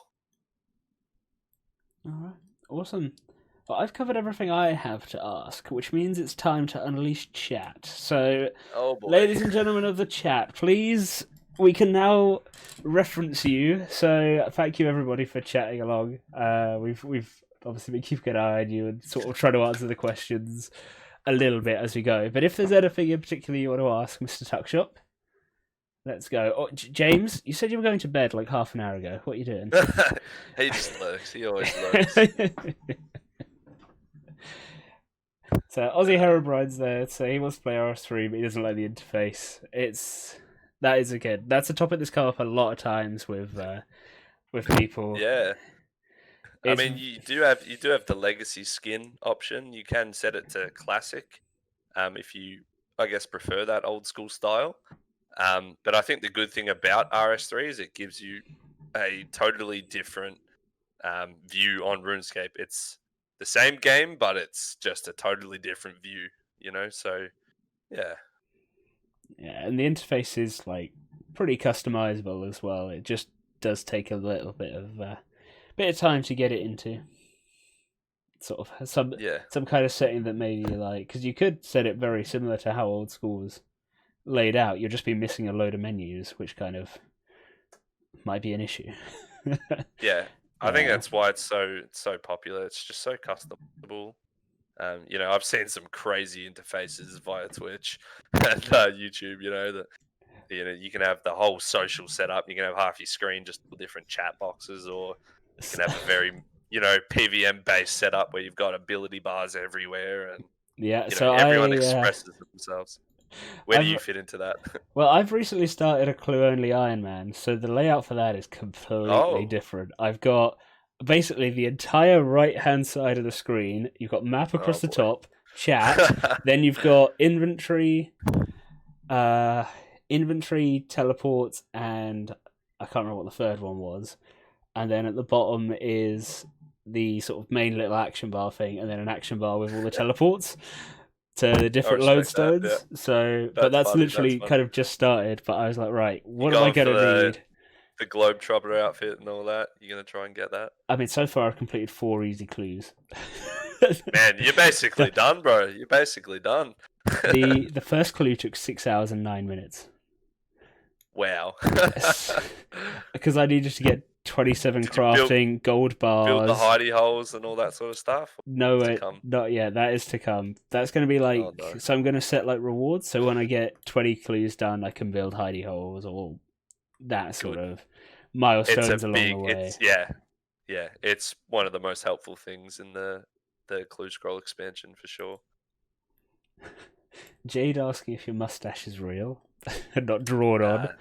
All right, awesome. Well, I've covered everything I have to ask, which means it's time to unleash chat. So, ladies and gentlemen of the chat, please, we can now reference you. So, thank you everybody for chatting along. We've obviously been keeping an eye on you and sort of trying to answer the questions a little bit as we go. But if there's anything in particular you want to ask Mr. Tuckshop, let's go. Oh, James, you said you were going to bed like half an hour ago. What are you doing? He just lurks. He always lurks. So Aussie Herobrine's there, so he wants to play RS3, but he doesn't like the interface. That's a topic that's come up a lot of times with people. Yeah. I mean, you do have the legacy skin option. You can set it to classic, if you, I guess, prefer that old school style. But I think the good thing about RS3 is it gives you a totally different view on RuneScape. It's the same game, but it's just a totally different view, So, yeah. Yeah, and the interface is pretty customizable as well. It just does take a little bit of time to get it into sort of some kind of setting that maybe you like, because you could set it very similar to how old school was laid out. You'll just be missing a load of menus, which kind of might be an issue. Yeah. I think that's why it's so popular. It's just so customizable. I've seen some crazy interfaces via Twitch and YouTube. That you can have the whole social setup. You can have half your screen just different chat boxes, or you can have a very PVM based setup where you've got ability bars everywhere, and so everyone expresses themselves. Where do you fit into that? Well, I've recently started a clue-only Iron Man, so the layout for that is completely different. I've got basically the entire right-hand side of the screen. You've got map across the top, chat, then you've got inventory, teleports, and I can't remember what the third one was. And then at the bottom is the sort of main little action bar thing, and then an action bar with all the teleports to the different lodestones. Yeah. So, but that's literally kind of just started. But I was like, right, what am I going to need? The Globetrotter outfit and all that. You're going to try and get that? I mean, so far I've completed 4 easy clues. Man, you're basically done, bro. You're basically done. The first clue took 6 hours and 9 minutes. Wow. Because I needed to get 27 crafting, gold bars. Build the hidey holes and all that sort of stuff? No, not yet. That is to come. That's going to be so I'm going to set rewards. So when I get 20 clues done, I can build hidey holes or that sort of milestones along the way. Yeah. It's one of the most helpful things in the Clue Scroll expansion for sure. Jade asking if your mustache is real and not drawn on. Nah,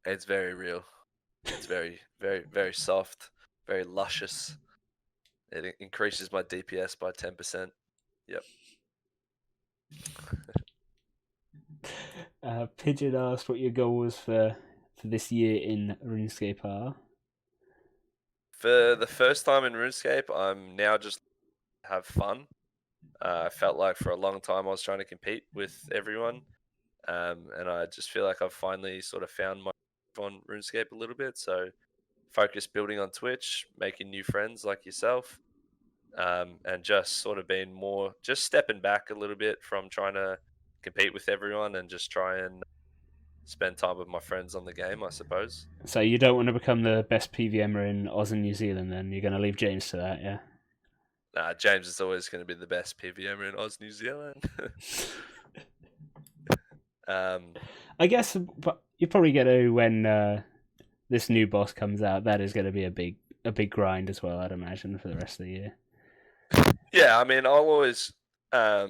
it's very real. It's very, very, very soft, very luscious. It increases my DPS by 10%. Yep. Pigeon asked what your goal was for this year in RuneScape are. For the first time in RuneScape, I'm now just have fun. I felt like for a long time I was trying to compete with everyone, and I just feel like I've finally sort of found my on RuneScape a little bit. So focus building on Twitch, making new friends like yourself, and just sort of being more, just stepping back a little bit from trying to compete with everyone and just try and spend time with my friends on the game, I suppose. So you don't want to become the best PVMer in Oz and New Zealand, then you're going to leave James to that, yeah? James is always going to be the best PVMer in Oz, New Zealand. I guess you're probably going to when this new boss comes out. That is going to be a big grind as well, I'd imagine, for the rest of the year. Yeah, I mean, I'll always, I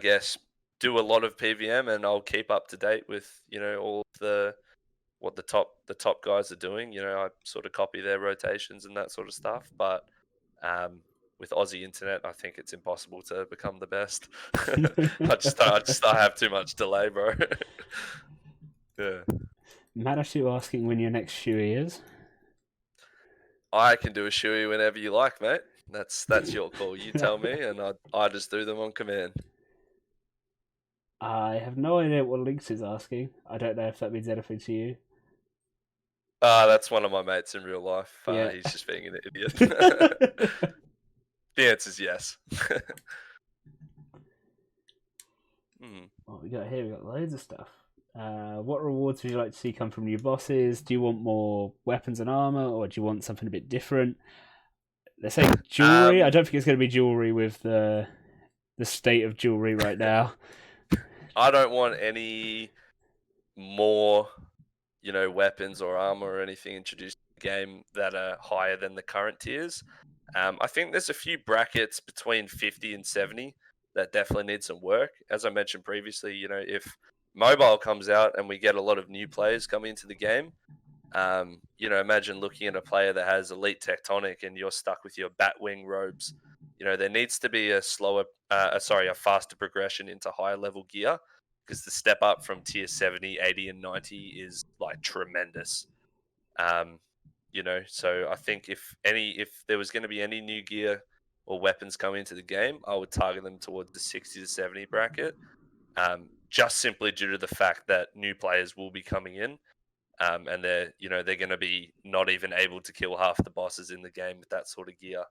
guess, do a lot of PVM, and I'll keep up to date with all the what the top guys are doing. I sort of copy their rotations and that sort of stuff. But with Aussie internet, I think it's impossible to become the best. I have too much delay, bro. Yeah. Madatu asking when your next shoey is. I can do a shoey whenever you like, mate. That's your call. You tell me, and I just do them on command. I have no idea what Lynx is asking. I don't know if that means anything to you. That's one of my mates in real life. Yeah. He's just being an idiot. The answer is yes. What we got here? We got loads of stuff. What rewards would you like to see come from new bosses? Do you want more weapons and armor, or do you want something a bit different? They're saying jewelry. I don't think it's going to be jewelry with the state of jewelry right now. I don't want any more, weapons or armor or anything introduced to the game that are higher than the current tiers. I think there's a few brackets between 50 and 70 that definitely need some work. As I mentioned previously, if mobile comes out and we get a lot of new players coming into the game, imagine looking at a player that has elite tectonic and you're stuck with your batwing robes. There needs to be a faster progression into higher level gear, because the step up from tier 70, 80, and 90 is like tremendous. So I think if there was going to be any new gear or weapons coming into the game, I would target them towards the 60 to 70 bracket, just simply due to the fact that new players will be coming in, and they're going to be not even able to kill half the bosses in the game with that sort of gear.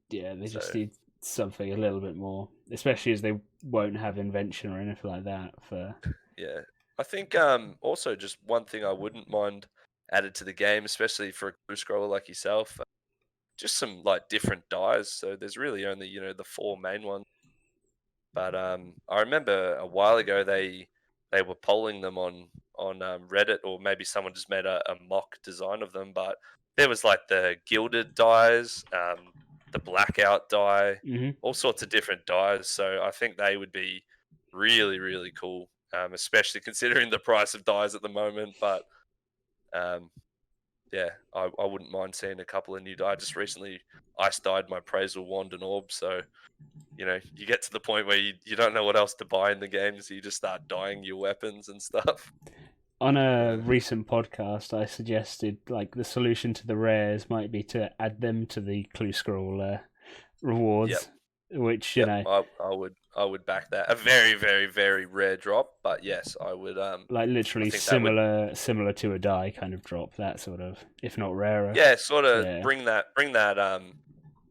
Yeah, they just need something a little bit more, especially as they won't have invention or anything like that. Yeah, I think also just one thing I wouldn't mind added to the game, especially for a clue scroller like yourself, just some like different dyes. So there's really only the four main ones. But I remember a while ago they were polling them on Reddit, or maybe someone just made a mock design of them. But there was like the gilded dyes, the blackout dye, all sorts of different dyes. So I think they would be really, really cool, especially considering the price of dyes at the moment. But yeah, I wouldn't mind seeing a couple of new dyes. I just recently ice dyed my Praisal wand and orb, so you get to the point where you don't know what else to buy in the game, so you just start dyeing your weapons and stuff. On a recent podcast, I suggested like the solution to the rares might be to add them to the clue scroll rewards, which I would back that. A very, very, very rare drop, but yes, I would. Like literally similar to a die kind of drop, that sort of, if not rarer. Yeah, sort of bring that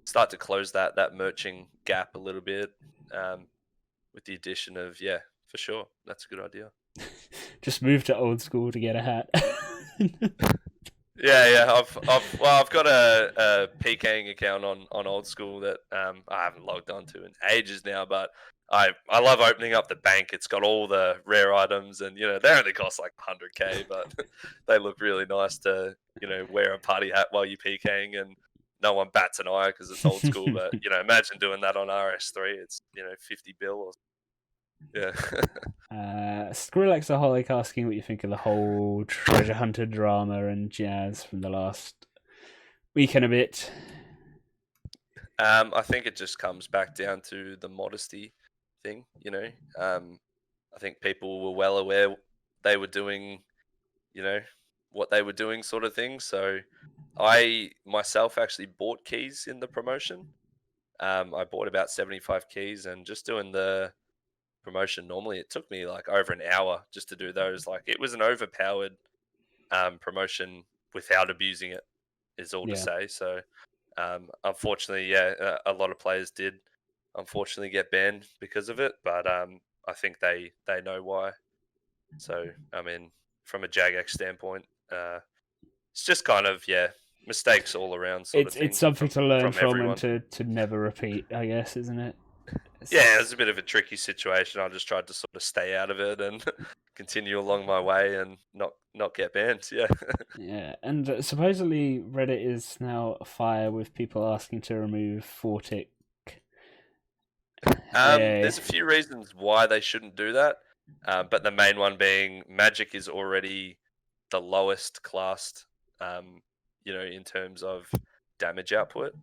start to close that merching gap a little bit, with the addition of for sure, that's a good idea. Just move to old school to get a hat. Yeah. I've got a PKing account on old school that I haven't logged onto in ages now, but I love opening up the bank. It's got all the rare items, and they only cost like 100k, but they look really nice to wear a party hat while you're PKing, and no one bats an eye because it's old school. But imagine doing that on RS3. It's 50 bill or yeah. Skrillexaholic asking what you think of the whole treasure hunter drama and jazz from the last week and a bit. I think it just comes back down to the modesty thing. I think people were well aware they were doing, what they were doing, sort of thing. So I myself actually bought keys in the promotion. I bought about 75 keys, and just doing the promotion normally it took me like over an hour just to do those. Like, it was an overpowered promotion without abusing it, is all to say. So unfortunately, a lot of players did unfortunately get banned because of it, but I think they know why. So I mean, from a Jagexs standpoint, it's just kind of mistakes all around, sort of thing. It's something to learn from everyone. and to never repeat, I guess, isn't it? Yeah, it was a bit of a tricky situation. I just tried to sort of stay out of it and continue along my way and not get banned. Yeah. Yeah, and supposedly Reddit is now afire with people asking to remove Fortic. There's a few reasons why they shouldn't do that, but the main one being Magic is already the lowest classed, in terms of damage output.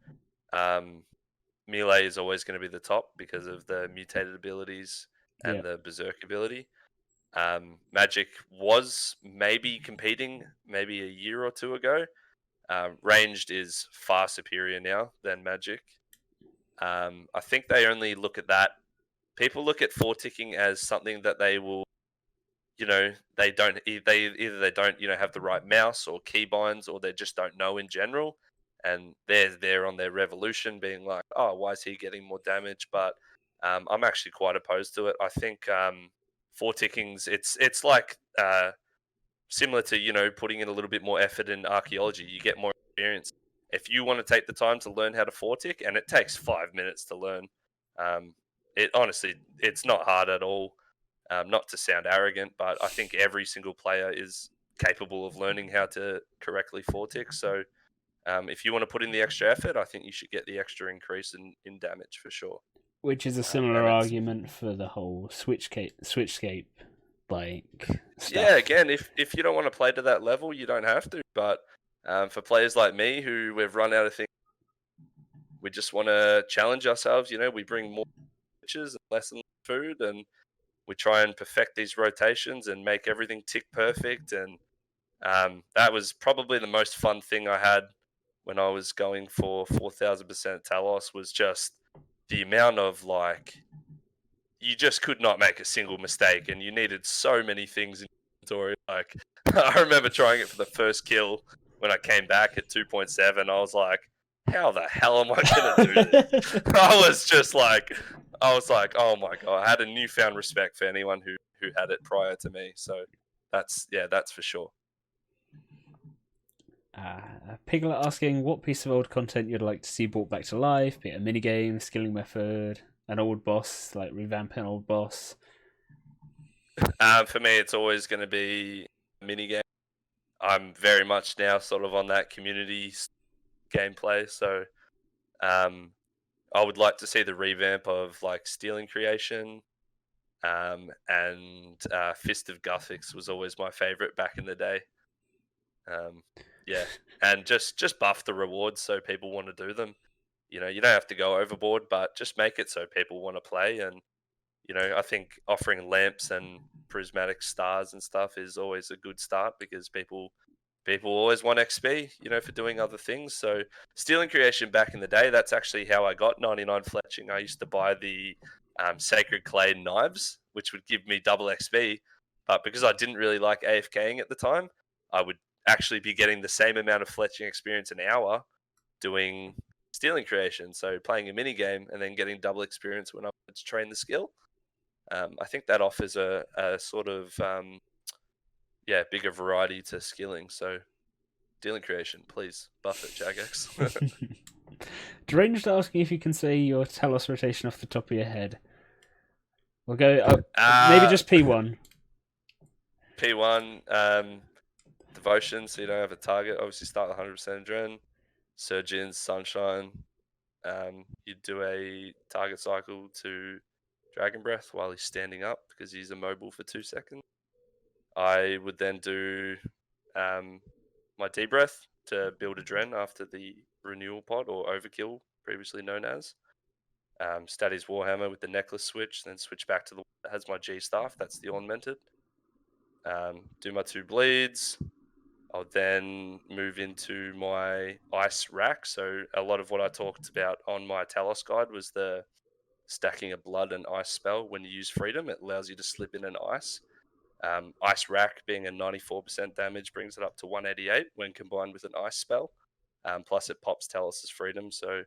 Melee is always going to be the top because of the mutated abilities and the Berserk ability. Magic was maybe competing maybe a year or two ago. Ranged is far superior now than Magic. I think they only look at that. People look at ticking as something that they will, they don't either they don't have the right mouse or keybinds, or they just don't know in general, and they're there on their revolution being like, oh, why is he getting more damage? But I'm actually quite opposed to it. I think tickings, it's like similar to putting in a little bit more effort in archaeology. You get more experience if you want to take the time to learn how to tick, and it takes 5 minutes to learn. It honestly, it's not hard at all. Not to sound arrogant, but I think every single player is capable of learning how to correctly tick. So if you want to put in the extra effort, I think you should get the extra increase in damage for sure. Which is a similar argument for the whole Switchscape like stuff. Yeah, again, if you don't want to play to that level, you don't have to. But for players like me who we've run out of things, we just want to challenge ourselves. We bring more pitches and less food, and we try and perfect these rotations and make everything tick perfect. And that was probably the most fun thing I had when I was going for 4,000% Telos, was just the amount of you just could not make a single mistake, and you needed so many things in inventory. Like, I remember trying it for the first kill when I came back at 2.7. I was like, how the hell am I going to do this? I was like, oh my God. I had a newfound respect for anyone who had it prior to me. So that's for sure. Piglet asking what piece of old content you'd like to see brought back to life, be it a minigame, skilling method, an old boss, like revamp an old boss. For me, it's always going to be a minigame. I'm very much now sort of on that community gameplay. So I would like to see the revamp of like stealing creation, and Fist of Guthix was always my favorite back in the day. And just buff the rewards so people want to do them. You don't have to go overboard, but just make it so people want to play. And I think offering lamps and prismatic stars and stuff is always a good start, because people always want XP, for doing other things. So stealing creation back in the day, that's actually how I got 99 fletching. I used to buy the sacred clay knives, which would give me double XP. But because I didn't really like AFKing at the time, I would actually be getting the same amount of fletching experience an hour doing stealing creation. So playing a mini game and then getting double experience when I wanted to train the skill. I think that offers a sort of bigger variety to skilling. So stealing creation, please buff it, Jagexs. Deranged asking if you can say your Telos rotation off the top of your head. We'll go maybe just P1. P1, devotion, so you don't have a target. Obviously start with 100% adrenaline. Surgeon's Sunshine. You do a target cycle to Dragon Breath while he's standing up because he's immobile for 2 seconds. I would then do my D-Breath to build a Dren after the Renewal Pod, or Overkill, previously known as. Stat his Warhammer with the Necklace switch, then switch back to the one that has my G-Staff, that's the Ornamented. Do my 2 bleeds. I'll then move into my ice rack. So a lot of what I talked about on my Telos guide was the stacking a blood and ice spell. When you use freedom, it allows you to slip in an ice. Ice rack being a 94% damage brings it up to 188 when combined with an ice spell. Plus it pops Telos' freedom. So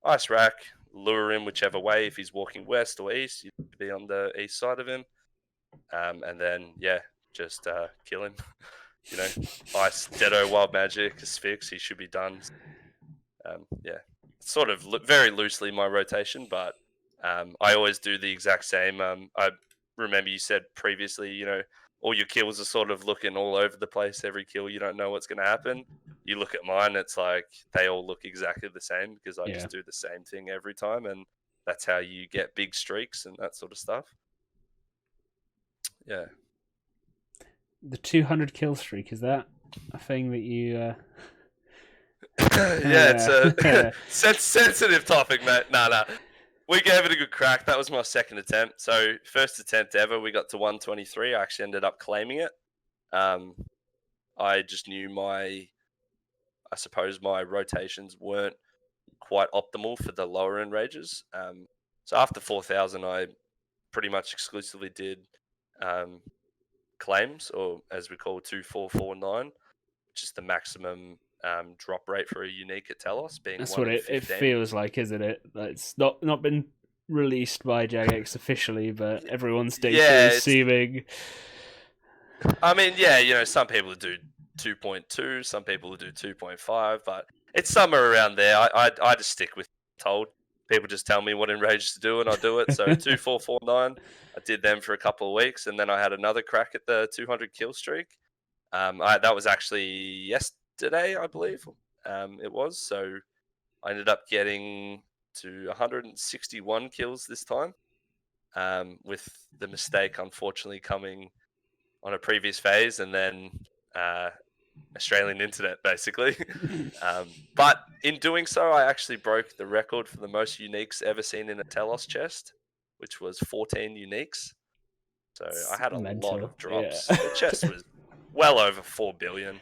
ice rack, lure him whichever way. If he's walking west or east, you'd be on the east side of him. And then, just kill him. Ice, Deado, Wild Magic, Asphyx, he should be done. Sort of very loosely my rotation, but I always do the exact same. I remember you said previously, all your kills are sort of looking all over the place. Every kill, you don't know what's going to happen. You look at mine, it's like they all look exactly the same because I just do the same thing every time, and that's how you get big streaks and that sort of stuff. Yeah. The 200 kill streak, is that a thing that you... it's a sensitive topic, mate. Nah. We gave it a good crack. That was my second attempt. So first attempt ever, we got to 123. I actually ended up claiming it. I just knew my rotations weren't quite optimal for the lower end rages. So after 4,000, I pretty much exclusively did claims, or as we call 2449, which is the maximum drop rate for a unique at Telos, being That's 1 what in it 15. feels like, isn't it? It's not been released by Jagexs officially, but everyone's data is assuming. I mean, some people do 2.2, some people do 2.5, but it's somewhere around there. I just stick with told. People just tell me what enrages to do, and I do it. So 2449, I did them for a couple of weeks, and then I had another crack at the 200 kill streak. That was actually yesterday, I believe. It was. So I ended up getting to 161 kills this time, with the mistake unfortunately coming on a previous phase, and then Australian internet, basically. But in doing so, I actually broke the record for the most uniques ever seen in a Telos chest, which was 14 uniques. So I had a lot of drops. Yeah. The chest was well over 4 billion.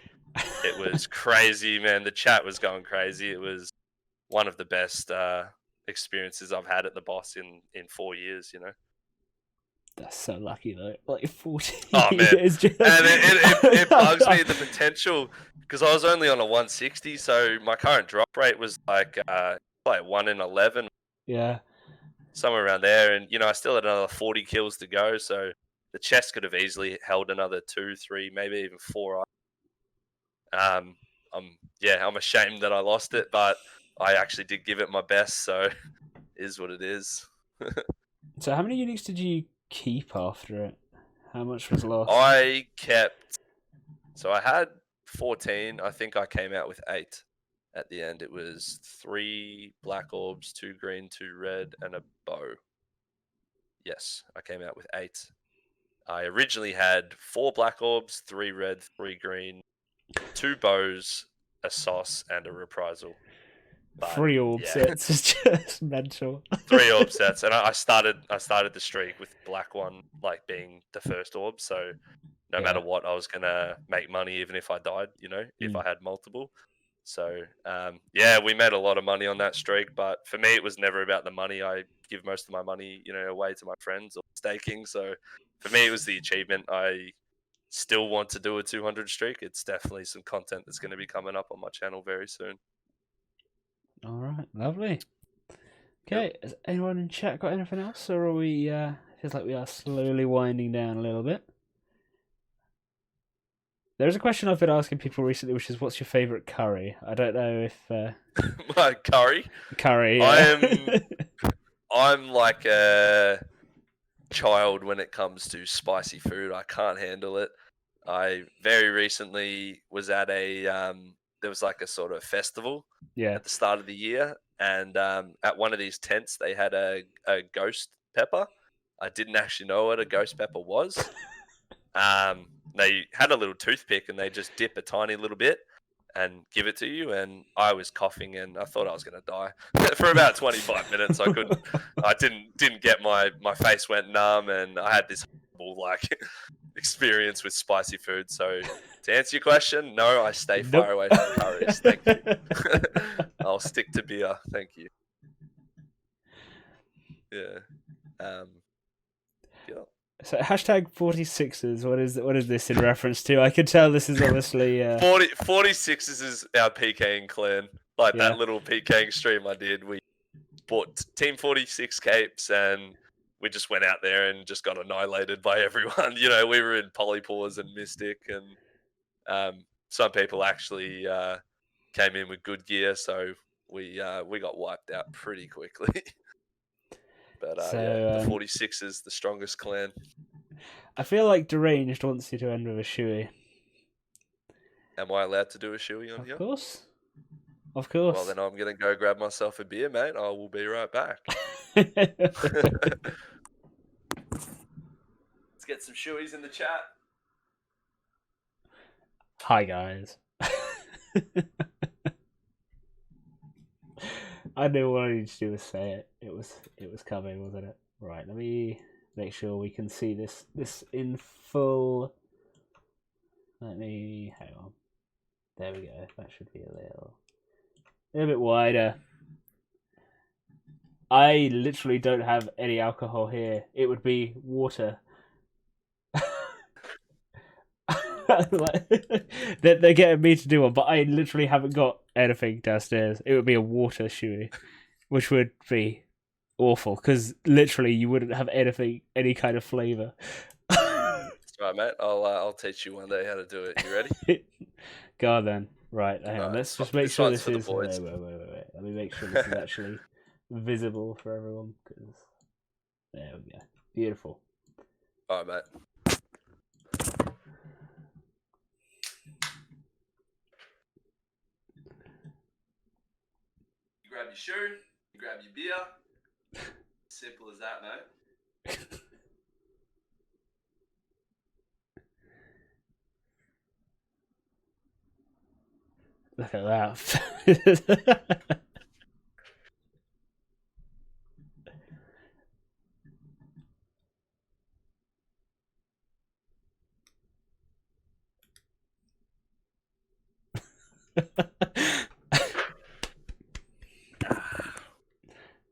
It was crazy, man. The chat was going crazy. It was one of the best experiences I've had at the boss in 4 years, That's so lucky though. Like 14 Oh man, years just... and it bugs me, the potential, because I was only on a 160, so my current drop rate was like 1 in 11. Yeah, somewhere around there, and I still had another 40 kills to go, so the chest could have easily held another 2, 3, maybe even 4. I'm ashamed that I lost it, but I actually did give it my best, so is what it is. So how many uniques did you keep after it? How much was lost? I had 14. I think I came out with 8 at the end. It was 3 black orbs, 2 green, 2 red, and a bow. Yes, I came out with 8. I originally had 4 black orbs, 3 red, 3 green, 2 bows, a sauce, and a reprisal. 3 orb sets is just mental. 3 orb sets, and I started the streak with the black one like being the first orb. So no matter what, I was gonna make money even if I died. If I had multiple. So we made a lot of money on that streak. But for me, it was never about the money. I give most of my money, away to my friends or staking. So for me, it was the achievement. I still want to do a 200 streak. It's definitely some content that's going to be coming up on my channel very soon. All right, lovely. Okay, Has anyone in chat got anything else, or are we? Feels like we are slowly winding down a little bit. There's a question I've been asking people recently, which is, "What's your favourite curry?" I don't know if my curry. Curry. Yeah. I'm like a child when it comes to spicy food. I can't handle it. I very recently was at a there was like a sort of festival Yeah. at the start of the year, and at one of these tents they had a ghost pepper. I didn't actually know what a ghost pepper was. They had a little toothpick and they just dip a tiny little bit and give it to you, and I was coughing and I thought I was going to die for about 25 minutes. I didn't get my face went numb, and I had this horrible experience with spicy food. So to answer your question, no, I stay far away from curries. Thank you. I'll stick to beer. Thank you. Yeah. Yeah. So hashtag 46ers. What is this in reference to? I can tell this is obviously 46ers is our PKing clan. Like Yeah. that little PKing stream I did. We bought Team 46 capes and we just went out there and just got annihilated by everyone. You know, we were in Polypores and Mystic, and some people actually came in with good gear, so we got wiped out pretty quickly. But yeah, the 46 is the strongest clan. I feel like Deranged wants you to end with a shoey. Am I allowed to do a shoey on here? Of course. Of course. Well, then I'm going to go grab myself a beer, mate. I will be right back. Let's get some shoeys in the chat. Hi, guys. I knew what I needed to do was say it. It was coming, wasn't it? Right, let me make sure we can see this in full. Let me hang on. There we go. That should be a little bit wider. I literally don't have any alcohol here. It would be water. They're getting me to do one, but I literally haven't got anything downstairs. It would be a water shoey, which would be awful because literally you wouldn't have any kind of flavour. That's right, mate. I'll teach you one day how to do it. You ready? Go on then. Right, hang on. Let's just make sure this is. Wait. Let me make sure this is actually visible for everyone. Cause... There we go. Beautiful. All right, mate. You grab your shoe, you grab your beer. Simple as that, mate. Look at that.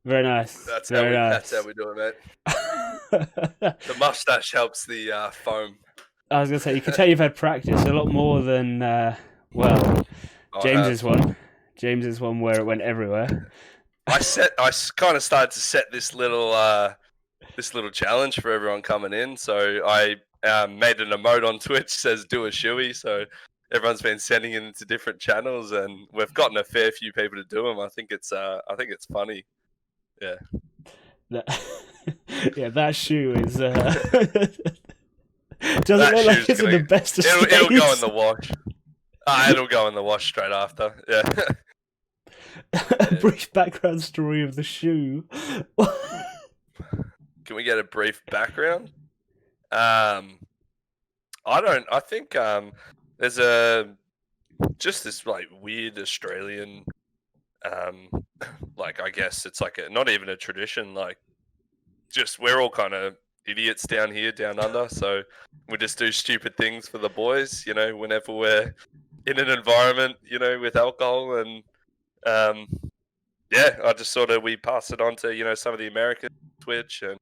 Very nice. That's Very nice. That's how we do it, mate. The mustache helps the foam. I was gonna say you can tell you've had practice a lot more than James's one. James's one where it went everywhere. I kind of started to set this little challenge for everyone coming in. So I made an emote on Twitch says "do a shoey." So everyone's been sending it into different channels, and we've gotten a fair few people to do them. I think it's funny. Yeah. That shoe is. Doesn't look like it's in the best of states. It'll go in the wash. It'll go in the wash straight after. Yeah. A brief background story of the shoe. Can we get a brief background? I think there's just this like weird Australian like I guess it's like not even a tradition, like just we're all kind of idiots down here down under, so we just do stupid things for the boys, you know, whenever we're in an environment, you know, with alcohol, and I just sort of we pass it on to, you know, some of the Americans on Twitch and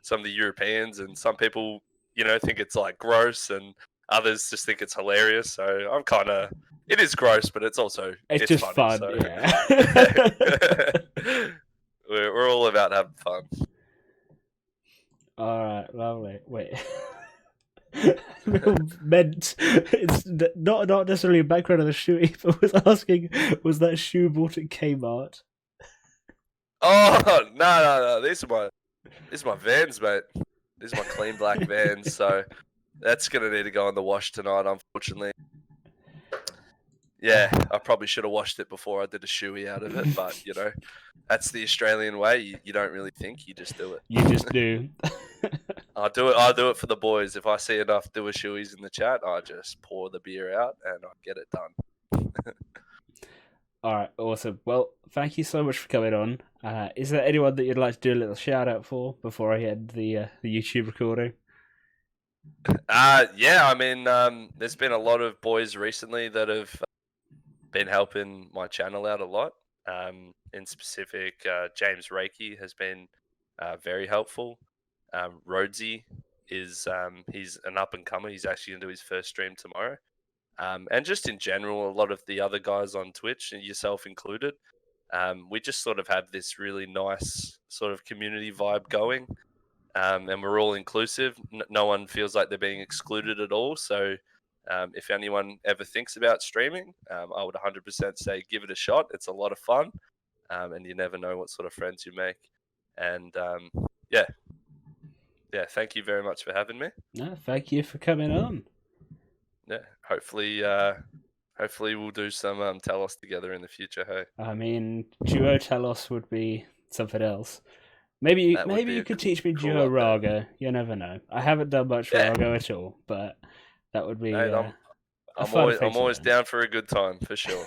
some of the Europeans, and some people, you know, think it's like gross and others just think it's hilarious. So I'm kind of, it is gross, but it's also it's just funny, fun. so. Yeah. We're all about having fun. All right, lovely. Wait. Meant it's not necessarily a background of the shoe, but was asking, was that shoe bought at Kmart? Oh no! These are my Vans, mate. These are my clean black Vans. So that's gonna need to go in the wash tonight, unfortunately. Yeah, I probably should have washed it before I did a shoey out of it, but that's the Australian way. You don't really think, you just do it. You just do. I do it for the boys. If I see enough do a shoeys in the chat, I just pour the beer out and I get it done. All right, awesome. Well, thank you so much for coming on. Is there anyone that you'd like to do a little shout out for before I end the YouTube recording? Yeah, I mean, there's been a lot of boys recently that have been helping my channel out a lot. In specific, James Reiki has been very helpful. Rhodesy is he's an up and comer. He's actually going to do his first stream tomorrow. And just in general, a lot of the other guys on Twitch, yourself included, we just sort of have this really nice sort of community vibe going. And we're all inclusive. No one feels like they're being excluded at all. So if anyone ever thinks about streaming, I would 100% say give it a shot. It's a lot of fun, and you never know what sort of friends you make. And yeah, thank you very much for having me. No, thank you for coming on. Yeah, hopefully we'll do some Telos together in the future. Hey, I mean, duo Telos would be something else. Maybe you could teach me duo Rago. You never know. I haven't done much Rago at all, but that would be. Mate, I'm always down for a good time for sure.